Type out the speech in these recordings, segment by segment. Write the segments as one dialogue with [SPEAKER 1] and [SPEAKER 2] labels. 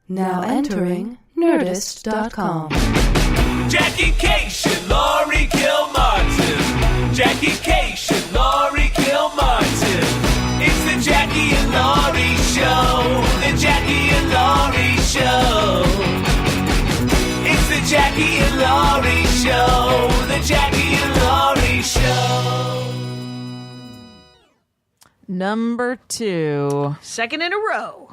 [SPEAKER 1] Now entering Nerdist.com.
[SPEAKER 2] Jackie Cation, Laurie Kilmartin. Jackie Cation, Laurie Kilmartin. It's the Jackie and Laurie Show. The Jackie and Laurie Show. It's the Jackie and Laurie Show. The Jackie and Laurie Show.
[SPEAKER 3] Number 2.
[SPEAKER 4] Second in a row.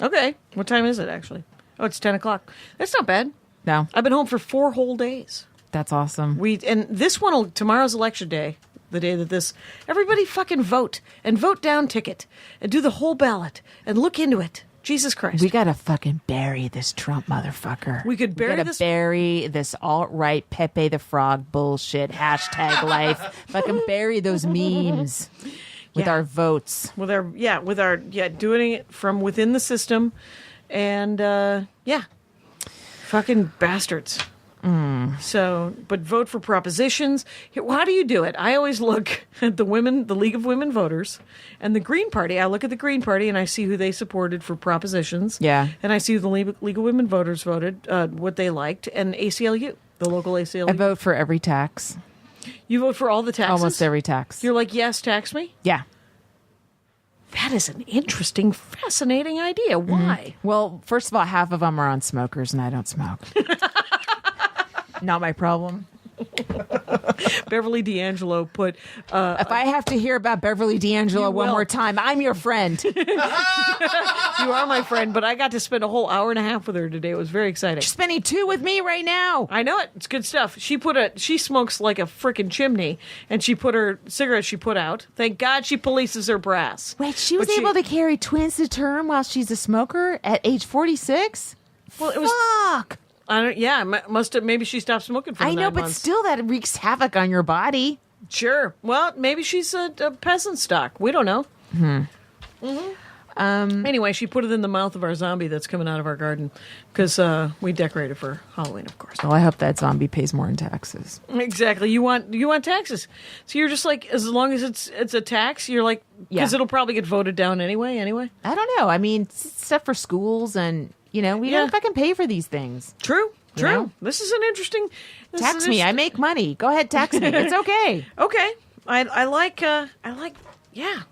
[SPEAKER 4] Okay. What time is it, actually? Oh, it's 10 o'clock. That's not bad.
[SPEAKER 3] No,
[SPEAKER 4] I've been home for 4 whole days.
[SPEAKER 3] that's awesome.
[SPEAKER 4] And this one, tomorrow's election day, the day that this, everybody fucking vote and vote down ticket and do the whole ballot and look into it. Jesus Christ.
[SPEAKER 3] We gotta fucking bury this Trump motherfucker.
[SPEAKER 4] We could bury this-
[SPEAKER 3] bury this alt-right Pepe the Frog bullshit, hashtag life. Fucking bury those memes with
[SPEAKER 4] Yeah.
[SPEAKER 3] our votes.
[SPEAKER 4] with our doing it from within the system, and fucking bastards. So, but vote for propositions. How do you do it? I always look at the League of Women Voters, and the Green Party. I look at the Green Party and I see who they supported for propositions.
[SPEAKER 3] Yeah.
[SPEAKER 4] And I see who the League of Women Voters voted, what they liked, and ACLU, the local ACLU.
[SPEAKER 3] I vote for every tax.
[SPEAKER 4] You vote for all the taxes?
[SPEAKER 3] Almost every tax.
[SPEAKER 4] You're like, yes, tax me?
[SPEAKER 3] Yeah.
[SPEAKER 4] That is an interesting, fascinating idea. Why?
[SPEAKER 3] Well, first of all, half of them are on smokers, and I don't smoke. Not my problem.
[SPEAKER 4] Beverly D'Angelo put...
[SPEAKER 3] If I have to hear about Beverly D'Angelo
[SPEAKER 4] You
[SPEAKER 3] one
[SPEAKER 4] will.
[SPEAKER 3] more time, I'm your friend.
[SPEAKER 4] You are my friend, but I got to spend a whole hour and a half with her today. It was very exciting.
[SPEAKER 3] You're spending 2 with me right now.
[SPEAKER 4] I know it. It's good stuff. She smokes like a freaking chimney, and she put her cigarettes she put out. Thank God she polices her brass.
[SPEAKER 3] Wait, she was
[SPEAKER 4] But
[SPEAKER 3] able to carry twins to term while she's a smoker at age 46?
[SPEAKER 4] Well, it was.
[SPEAKER 3] Fuck.
[SPEAKER 4] I don't. Yeah, must have. Maybe she stopped smoking for.
[SPEAKER 3] I
[SPEAKER 4] the
[SPEAKER 3] know,
[SPEAKER 4] 9
[SPEAKER 3] but
[SPEAKER 4] months.
[SPEAKER 3] still, that wreaks havoc on your body.
[SPEAKER 4] Sure. Well, maybe she's a peasant stock. We don't know. Anyway, she put it in the mouth of our zombie that's coming out of our garden because we decorated for Halloween, of course.
[SPEAKER 3] Well, I hope that zombie pays more in taxes.
[SPEAKER 4] Exactly. You want taxes, so you're just like, as long as it's a tax, you're like, because
[SPEAKER 3] Yeah.
[SPEAKER 4] it'll probably get voted down anyway.
[SPEAKER 3] I don't know. I mean, stuff for schools and, we
[SPEAKER 4] Yeah.
[SPEAKER 3] don't fucking pay for these things.
[SPEAKER 4] True.
[SPEAKER 3] know?
[SPEAKER 4] This is an interesting.
[SPEAKER 3] Tax me. I make money. Go ahead, tax me. It's okay.
[SPEAKER 4] Okay. I like. Yeah.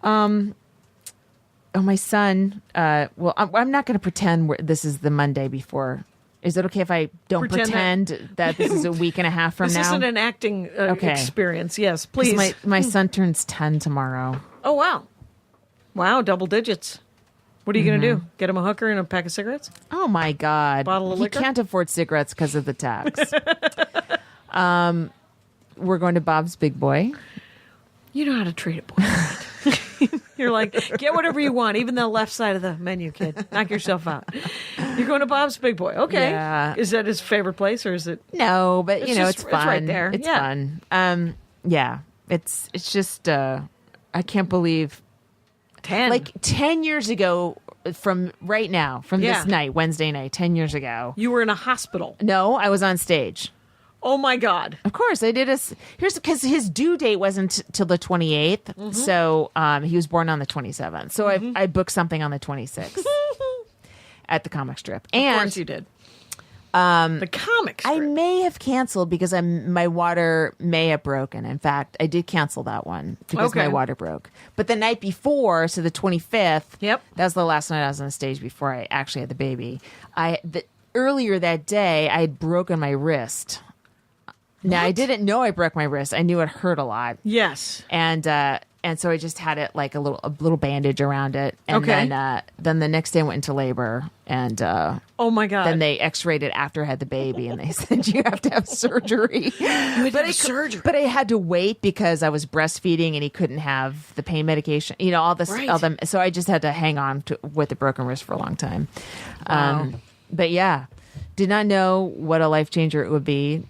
[SPEAKER 3] Oh, my son. Well, I'm not going to pretend this is the Monday before. Is it okay if I don't pretend that this is a week and a half from
[SPEAKER 4] This
[SPEAKER 3] now?
[SPEAKER 4] isn't an acting
[SPEAKER 3] Okay.
[SPEAKER 4] experience. Yes,
[SPEAKER 3] 'Cause
[SPEAKER 4] please.
[SPEAKER 3] My son turns 10 tomorrow.
[SPEAKER 4] Oh wow. Wow, double digits. What are you going to do? Get him a hooker and a pack of cigarettes?
[SPEAKER 3] Oh my God!
[SPEAKER 4] Bottle of
[SPEAKER 3] he
[SPEAKER 4] liquor?
[SPEAKER 3] can't afford cigarettes because of the tax. We're going to Bob's Big Boy.
[SPEAKER 4] You know how to treat a boy. You're like, get whatever you want, even the left side of the menu, kid. Knock yourself out. You're going to Bob's Big Boy. Okay.
[SPEAKER 3] Yeah.
[SPEAKER 4] Is that his favorite place, or is it?
[SPEAKER 3] No, but
[SPEAKER 4] It's
[SPEAKER 3] it's
[SPEAKER 4] just-
[SPEAKER 3] fun.
[SPEAKER 4] it's right there.
[SPEAKER 3] It's
[SPEAKER 4] Yeah.
[SPEAKER 3] fun. Yeah, it's just I can't believe
[SPEAKER 4] 10.
[SPEAKER 3] like 10 years ago from right now from
[SPEAKER 4] Yeah.
[SPEAKER 3] this night, Wednesday night, 10 years ago.
[SPEAKER 4] You were in a hospital.
[SPEAKER 3] No, I was on stage.
[SPEAKER 4] Oh my God.
[SPEAKER 3] Of course, I did. Here's because his due date wasn't till the 28th, so he was born on the 27th. So I booked something on the 26th at the comic strip,
[SPEAKER 4] Of
[SPEAKER 3] and
[SPEAKER 4] course you did. The comics.
[SPEAKER 3] I may have canceled because my water may have broken. In fact, I did cancel that one because
[SPEAKER 4] Okay.
[SPEAKER 3] my water broke. But the night before, so the 25th,
[SPEAKER 4] Yep.
[SPEAKER 3] that was the last night I was on the stage before I actually had the baby. Earlier that day, I had broken my wrist. Now, I didn't know I broke my wrist. I knew it hurt a lot.
[SPEAKER 4] Yes.
[SPEAKER 3] And so I just had it like a little bandage around it. And
[SPEAKER 4] Okay.
[SPEAKER 3] then the next day I went into labor, and
[SPEAKER 4] Oh my God.
[SPEAKER 3] then they x-rayed it after I had the baby, and they said you have to have surgery.
[SPEAKER 4] surgery.
[SPEAKER 3] But I had to wait because I was breastfeeding and he couldn't have the pain medication, all this,
[SPEAKER 4] Right.
[SPEAKER 3] all them. So I just had to hang on with the broken wrist for a long time.
[SPEAKER 4] Wow.
[SPEAKER 3] But yeah, did not know what a life changer it would be.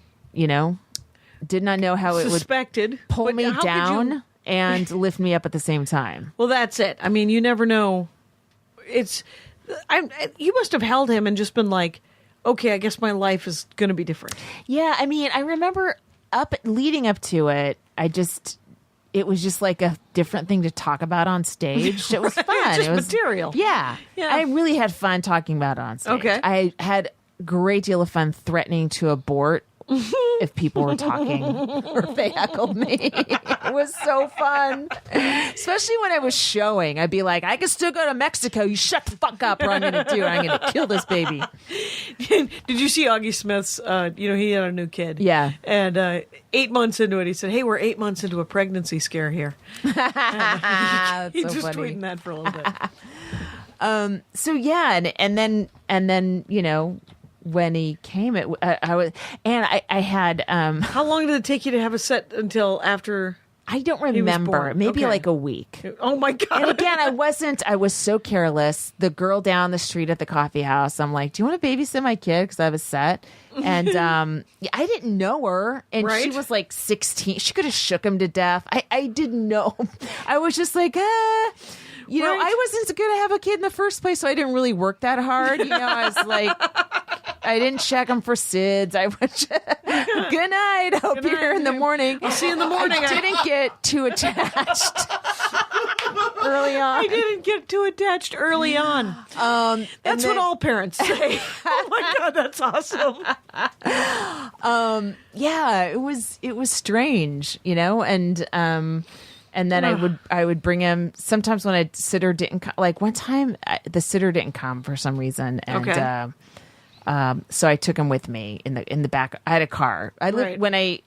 [SPEAKER 3] Did not know how it would
[SPEAKER 4] Suspected.
[SPEAKER 3] pull
[SPEAKER 4] but
[SPEAKER 3] me
[SPEAKER 4] how could
[SPEAKER 3] down
[SPEAKER 4] you-
[SPEAKER 3] and lift me up at the same time.
[SPEAKER 4] Well, that's it. I mean, you never know. You must have held him and just been like, okay, I guess my life is going to be different.
[SPEAKER 3] Yeah, I mean, I remember leading up to it, I just, it was just like a different thing to talk about on stage. It was fun.
[SPEAKER 4] Just
[SPEAKER 3] it was
[SPEAKER 4] material.
[SPEAKER 3] Yeah.
[SPEAKER 4] Yeah.
[SPEAKER 3] I really had fun talking about it on stage.
[SPEAKER 4] Okay.
[SPEAKER 3] I had a great deal of fun threatening to abort if people were talking or if they heckled me. It was so fun. Especially when I was showing. I'd be like, I can still go to Mexico. You shut the fuck up or I'm going to do it. I'm going to kill this baby.
[SPEAKER 4] Did you see Augie Smith's, he had a new kid.
[SPEAKER 3] Yeah.
[SPEAKER 4] And 8 months into it, he said, hey, we're 8 months into a pregnancy scare here.
[SPEAKER 3] That's
[SPEAKER 4] He's
[SPEAKER 3] so
[SPEAKER 4] just
[SPEAKER 3] funny.
[SPEAKER 4] tweeting that for a little bit.
[SPEAKER 3] So yeah, and then when he came, I was, and I had
[SPEAKER 4] How long did it take you to have a set until after?
[SPEAKER 3] I don't
[SPEAKER 4] was
[SPEAKER 3] remember,
[SPEAKER 4] born.
[SPEAKER 3] maybe
[SPEAKER 4] Okay.
[SPEAKER 3] like a week.
[SPEAKER 4] Oh my
[SPEAKER 3] And
[SPEAKER 4] God.
[SPEAKER 3] again, I was so careless. The girl down the street at the coffee house, I'm like, do you want to babysit my kid? Because I have a set. And I didn't know her. And she
[SPEAKER 4] Right.
[SPEAKER 3] was like 16. She could have shook him to death. I didn't know. I was just like, You know,
[SPEAKER 4] Right.
[SPEAKER 3] I wasn't going to have a kid in the first place, so I didn't really work that hard. You know, I was like, I didn't check them for SIDS. I was good night. Hope you're here in the morning.
[SPEAKER 4] I'll see you in the morning.
[SPEAKER 3] I didn't get too attached early on.
[SPEAKER 4] I didn't get too attached early on. That's what all parents say. Oh my God, that's awesome.
[SPEAKER 3] Yeah, it was strange, you know, and then I would bring him sometimes when a sitter didn't come. Like one time, the sitter didn't come for some reason, and
[SPEAKER 4] Okay.
[SPEAKER 3] so I took him with me in the back. I had a car. I lived
[SPEAKER 4] Right.
[SPEAKER 3] when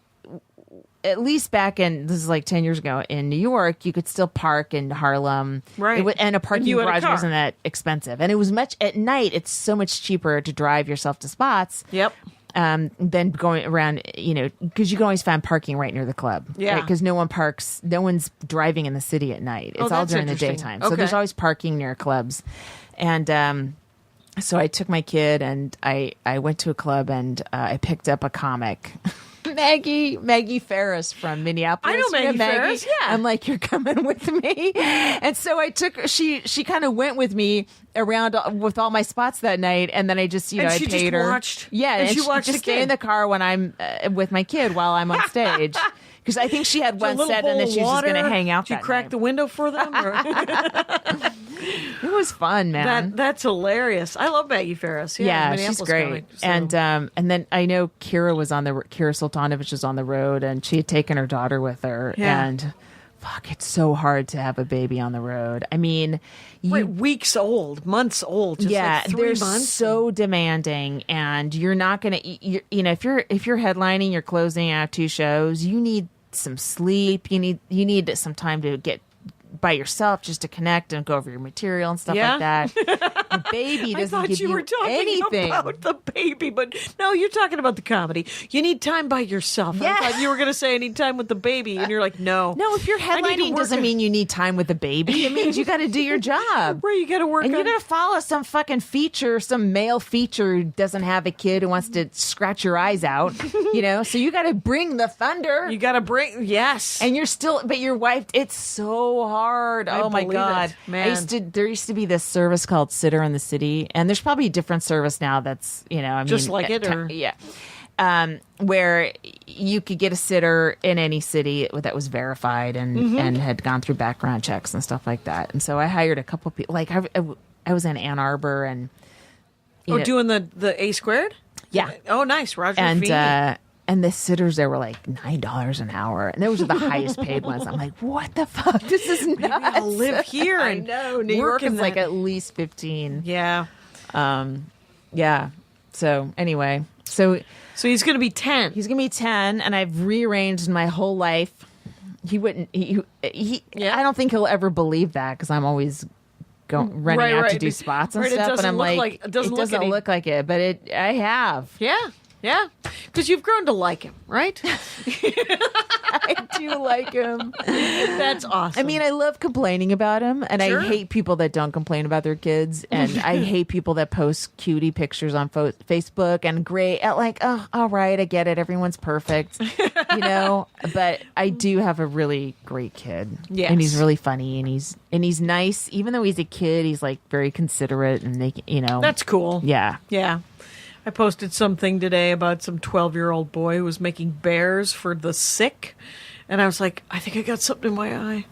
[SPEAKER 3] at least back in, this is like 10 years ago, in New York, you could still park in Harlem.
[SPEAKER 4] Right.
[SPEAKER 3] And a parking
[SPEAKER 4] you had a
[SPEAKER 3] garage
[SPEAKER 4] car.
[SPEAKER 3] wasn't that expensive. And it was at night, it's so much cheaper to drive yourself to spots.
[SPEAKER 4] Yep.
[SPEAKER 3] Than going around, you know, because you can always find parking right near the club.
[SPEAKER 4] Yeah.
[SPEAKER 3] Because no one's driving in the city at night. It's all
[SPEAKER 4] that's
[SPEAKER 3] during the
[SPEAKER 4] interesting.
[SPEAKER 3] daytime.
[SPEAKER 4] Okay.
[SPEAKER 3] So there's always parking near clubs. And so I took my kid and I went to a club and I picked up a comic. Maggie Ferris from Minneapolis.
[SPEAKER 4] I know Maggie Ferris, yeah.
[SPEAKER 3] I'm like, you're coming with me. And so she kind of went with me around with all my spots that night. And then I just,
[SPEAKER 4] And
[SPEAKER 3] I
[SPEAKER 4] she
[SPEAKER 3] paid
[SPEAKER 4] just
[SPEAKER 3] her.
[SPEAKER 4] watched-
[SPEAKER 3] Yeah.
[SPEAKER 4] and she
[SPEAKER 3] she
[SPEAKER 4] watched
[SPEAKER 3] just
[SPEAKER 4] the
[SPEAKER 3] stay
[SPEAKER 4] kid.
[SPEAKER 3] in the car when I'm with my kid while I'm on stage. Because I think she had
[SPEAKER 4] A
[SPEAKER 3] one
[SPEAKER 4] little
[SPEAKER 3] set
[SPEAKER 4] bowl
[SPEAKER 3] and then
[SPEAKER 4] of
[SPEAKER 3] she was just
[SPEAKER 4] water.
[SPEAKER 3] going to hang out
[SPEAKER 4] Did you
[SPEAKER 3] that
[SPEAKER 4] crack
[SPEAKER 3] night.
[SPEAKER 4] the window for them? Or?
[SPEAKER 3] It was fun, man.
[SPEAKER 4] That's hilarious. I love Maggie Ferris.
[SPEAKER 3] Yeah, she's
[SPEAKER 4] Minneapolis
[SPEAKER 3] great.
[SPEAKER 4] comic, so.
[SPEAKER 3] And then I know Kira Sultanovich was on the road, and she had taken her daughter with her.
[SPEAKER 4] Yeah.
[SPEAKER 3] And fuck, it's so hard to have a baby on the road. I mean,
[SPEAKER 4] Wait, weeks old, months old. Just
[SPEAKER 3] yeah,
[SPEAKER 4] like 3
[SPEAKER 3] they're
[SPEAKER 4] months.
[SPEAKER 3] so demanding, and you're not gonna. You know, if you're headlining, you're closing out 2 shows. You need some sleep. You need some time to get by yourself just to connect and go over your material and stuff
[SPEAKER 4] Yeah.
[SPEAKER 3] like that. The baby
[SPEAKER 4] I
[SPEAKER 3] doesn't
[SPEAKER 4] thought
[SPEAKER 3] give
[SPEAKER 4] you were talking
[SPEAKER 3] anything.
[SPEAKER 4] about the baby, but no, you're talking about the comedy. You need time by yourself.
[SPEAKER 3] Yeah.
[SPEAKER 4] I thought you were going to say I need time with the baby, and you're like, no.
[SPEAKER 3] No, if you're
[SPEAKER 4] I need to
[SPEAKER 3] headlining,
[SPEAKER 4] work
[SPEAKER 3] doesn't
[SPEAKER 4] on-
[SPEAKER 3] mean you need time with the baby. It means you got to do your job.
[SPEAKER 4] Right, you got to work
[SPEAKER 3] And
[SPEAKER 4] on
[SPEAKER 3] you're going to follow some fucking feature, some male feature who doesn't have a kid who wants to scratch your eyes out, you know? So you got to bring the thunder.
[SPEAKER 4] You got to bring, yes.
[SPEAKER 3] And you're still, but your wife, it's so hard.
[SPEAKER 4] I
[SPEAKER 3] Oh my
[SPEAKER 4] believe
[SPEAKER 3] God.
[SPEAKER 4] it, man.
[SPEAKER 3] There used to be this service called Sitter in the City. And there's probably a different service now that's, you know, I mean,
[SPEAKER 4] Just like it, or-
[SPEAKER 3] yeah. Where you could get a sitter in any city that was verified and,
[SPEAKER 4] Mm-hmm.
[SPEAKER 3] and had gone through background checks and stuff like that. And so I hired a couple people, like I was in Ann Arbor and, you know,
[SPEAKER 4] doing the A squared?
[SPEAKER 3] yeah.
[SPEAKER 4] Oh, nice. Roger Feeney.
[SPEAKER 3] And the sitters there were like $9 an hour, and those are the highest paid ones. I'm like, what the fuck? This is nuts.
[SPEAKER 4] Maybe I'll live here
[SPEAKER 3] I
[SPEAKER 4] and
[SPEAKER 3] know New
[SPEAKER 4] work
[SPEAKER 3] York
[SPEAKER 4] in
[SPEAKER 3] is like
[SPEAKER 4] that.
[SPEAKER 3] at least 15.
[SPEAKER 4] Yeah.
[SPEAKER 3] Yeah. So anyway, so
[SPEAKER 4] So he's going to be 10.
[SPEAKER 3] he's gonna be 10, and I've rearranged my whole life. He wouldn't. He
[SPEAKER 4] Yeah.
[SPEAKER 3] I don't think he'll ever believe that because I'm always running
[SPEAKER 4] Right,
[SPEAKER 3] out to
[SPEAKER 4] right.
[SPEAKER 3] do spots and
[SPEAKER 4] Right, it
[SPEAKER 3] stuff.
[SPEAKER 4] doesn't
[SPEAKER 3] And I'm
[SPEAKER 4] look
[SPEAKER 3] like,
[SPEAKER 4] like- it doesn't look any-
[SPEAKER 3] look like it, but I have.
[SPEAKER 4] Yeah. Yeah. Because you've grown to like him, right?
[SPEAKER 3] I do like him.
[SPEAKER 4] That's awesome.
[SPEAKER 3] I mean, I love complaining about him, and
[SPEAKER 4] Sure.
[SPEAKER 3] I hate people that don't complain about their kids, and I hate people that post cutie pictures on Facebook and great, like, oh, all right, I get it, everyone's perfect, you know. But I do have a really great kid,
[SPEAKER 4] Yes.
[SPEAKER 3] and he's really funny, and he's nice, even though he's a kid. He's like very considerate, and they, you know,
[SPEAKER 4] That's cool.
[SPEAKER 3] yeah.
[SPEAKER 4] Yeah. I posted something today about some 12-year-old boy who was making bears for the sick. And I was like, I think I got something in my eye.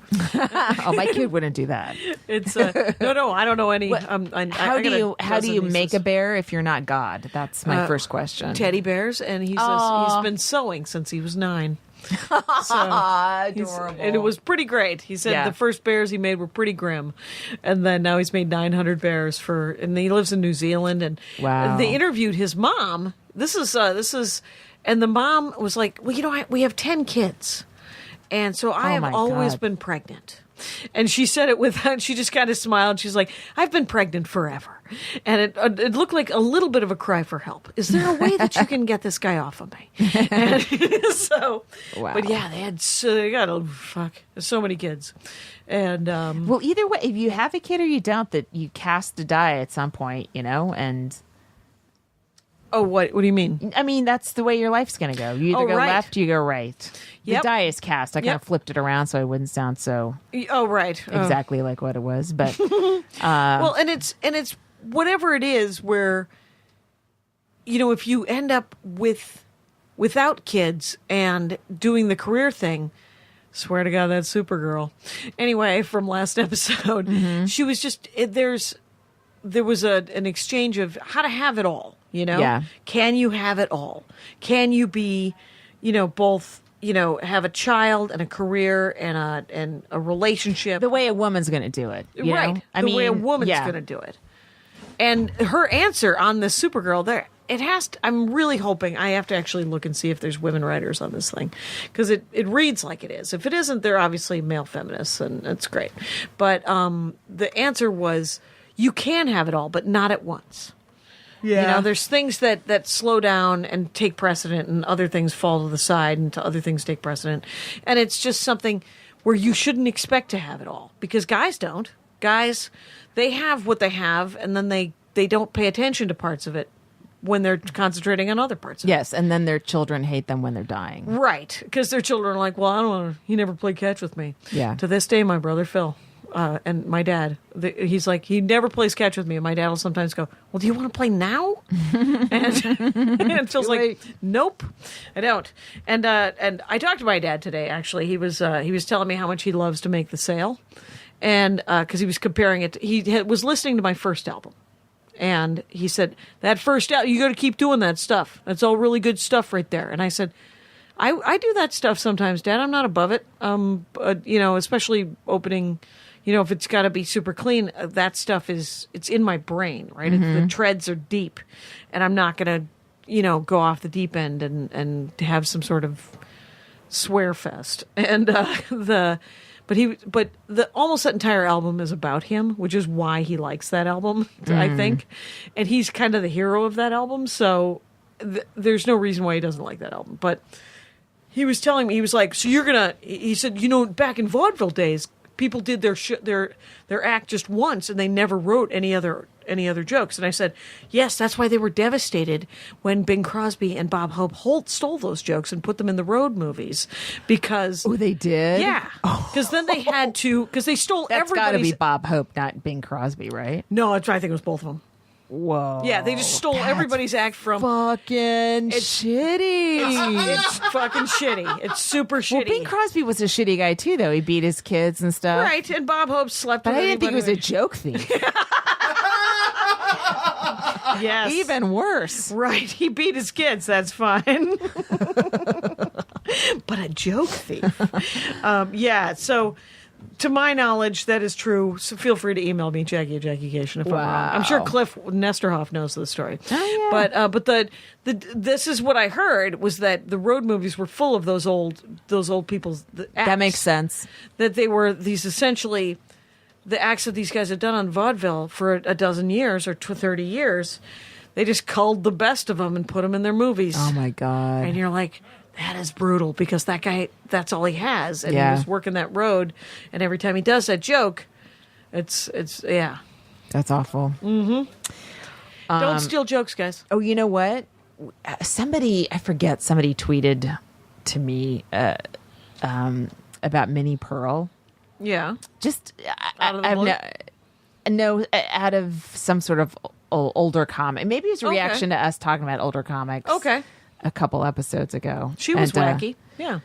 [SPEAKER 3] Oh, my kid wouldn't do that.
[SPEAKER 4] It's no, I don't know any.
[SPEAKER 3] How do you make a bear if you're not God? That's my first question.
[SPEAKER 4] teddy bears? And he's been sewing since he was 9.
[SPEAKER 3] Adorable.
[SPEAKER 4] And it was pretty great. He said
[SPEAKER 3] Yeah.
[SPEAKER 4] the first bears he made were pretty grim, and then now he's made 900 bears and he lives in New Zealand. And
[SPEAKER 3] Wow.
[SPEAKER 4] they interviewed his mom. This is, and the mom was like, well, we have 10 kids, and so I have
[SPEAKER 3] my
[SPEAKER 4] always
[SPEAKER 3] God.
[SPEAKER 4] been pregnant. And she said it she just kind of smiled. She's like, I've been pregnant forever. And it looked like a little bit of a cry for help. Is there a way that you can get this guy off of me? And so,
[SPEAKER 3] Wow.
[SPEAKER 4] but yeah, they got so many kids. And,
[SPEAKER 3] Well, either way, if you have a kid or you don't, that you cast a die at some point, and
[SPEAKER 4] what do you mean?
[SPEAKER 3] I mean, that's the way your life's going to go. You either go
[SPEAKER 4] right.
[SPEAKER 3] left, you go right.
[SPEAKER 4] Yep.
[SPEAKER 3] The die is cast. I kind
[SPEAKER 4] Yep.
[SPEAKER 3] of flipped it around so I wouldn't sound so
[SPEAKER 4] Oh, right.
[SPEAKER 3] exactly like what it was, but
[SPEAKER 4] Well, and it's whatever it is where, if you end up without kids and doing the career thing, swear to God, that's Supergirl. Anyway, from last episode, she was just there was an exchange of how to have it all.
[SPEAKER 3] Yeah.
[SPEAKER 4] Can you have it all? Can you be, both, have a child and a career and a relationship?
[SPEAKER 3] the way a woman's going to do it. You
[SPEAKER 4] Right.
[SPEAKER 3] know?
[SPEAKER 4] The way a woman's
[SPEAKER 3] yeah.
[SPEAKER 4] going to do it. And her answer on this Supergirl, I'm really hoping, I have to actually look and see if there's women writers on this thing. Because it reads like it is. If it isn't, they're obviously male feminists, and that's great. But the answer was, you can have it all, but not at once. Yeah. There's things that slow down and take precedent, and other things fall to the side, and other things take precedent. And it's just something where you shouldn't expect to have it all, because guys don't. Guys, they have what they have, and then they don't pay attention to parts of it when they're concentrating on other parts of it.
[SPEAKER 3] Yes, and then their children hate them when they're dying.
[SPEAKER 4] Right, because their children are like, well, I don't want to, he never played catch with me.
[SPEAKER 3] Yeah.
[SPEAKER 4] To this day, my brother Phil and my dad, he's like, he never plays catch with me. And my dad will sometimes go, well, do you want to play now? and Phil's like, nope, I don't. And I talked to my dad today, actually. He was telling me how much he loves To Make the Sale. And because he was comparing it, was listening to my first album. And he said, that first album, you got to keep doing that stuff. That's all really good stuff right there. And I said, I do that stuff sometimes, Dad. I'm not above it. Especially opening, if it's got to be super clean, that stuff it's in my brain, right? The treads are deep, and I'm not going to, go off the deep end and have some sort of swear fest. And almost that entire album is about him, which is why he likes that album, I think. And he's kind of the hero of that album, so there's no reason why he doesn't like that album. But he was telling me, he was like, so you're gonna, he said, back in vaudeville days, people did their act just once, and they never wrote any other jokes. And I said, yes, that's why they were devastated when Bing Crosby and Bob Hope stole those jokes and put them in the road movies, because
[SPEAKER 3] Oh, they did?
[SPEAKER 4] yeah, because then they had to, because they stole
[SPEAKER 3] That's got to
[SPEAKER 4] everybody's.
[SPEAKER 3] be Bob Hope, not Bing Crosby, right?
[SPEAKER 4] No, I think it was both of them.
[SPEAKER 3] Whoa.
[SPEAKER 4] Yeah, they just stole everybody's act from.
[SPEAKER 3] Fucking shitty.
[SPEAKER 4] It's fucking shitty. It's super shitty.
[SPEAKER 3] Well, Bing Crosby was a shitty guy, too, though. He beat his kids and stuff.
[SPEAKER 4] Right, and Bob Hope slept
[SPEAKER 3] But
[SPEAKER 4] with
[SPEAKER 3] I didn't think he was a
[SPEAKER 4] anybody.
[SPEAKER 3] joke thief.
[SPEAKER 4] Yes.
[SPEAKER 3] Even worse.
[SPEAKER 4] Right, he beat his kids, that's fine. But a joke thief. Yeah, so to my knowledge, that is true. So feel free to email me, Jackie at JackieCation, if I'm wrong. I'm sure Cliff Nesterhoff knows the story.
[SPEAKER 3] Oh, yeah.
[SPEAKER 4] But this is what I heard, was that the road movies were full of those old people's acts.
[SPEAKER 3] That makes sense.
[SPEAKER 4] That they were these essentially the acts that these guys had done on vaudeville for a dozen years or 30 years. They just culled the best of them and put them in their movies.
[SPEAKER 3] Oh, my God.
[SPEAKER 4] And you're like, that is brutal, because that guy, that's all he has. And
[SPEAKER 3] Yeah.
[SPEAKER 4] he was working that road. And every time he does that joke, it's yeah.
[SPEAKER 3] That's awful.
[SPEAKER 4] Don't steal jokes, guys.
[SPEAKER 3] Oh, you know what? Somebody tweeted to me about Minnie Pearl.
[SPEAKER 4] Yeah.
[SPEAKER 3] Just
[SPEAKER 4] Out of the blue?
[SPEAKER 3] out of some sort of older comic. Maybe it's a reaction to us talking about older comics.
[SPEAKER 4] Okay.
[SPEAKER 3] a couple episodes ago.
[SPEAKER 4] She was
[SPEAKER 3] And,
[SPEAKER 4] wacky. Yeah.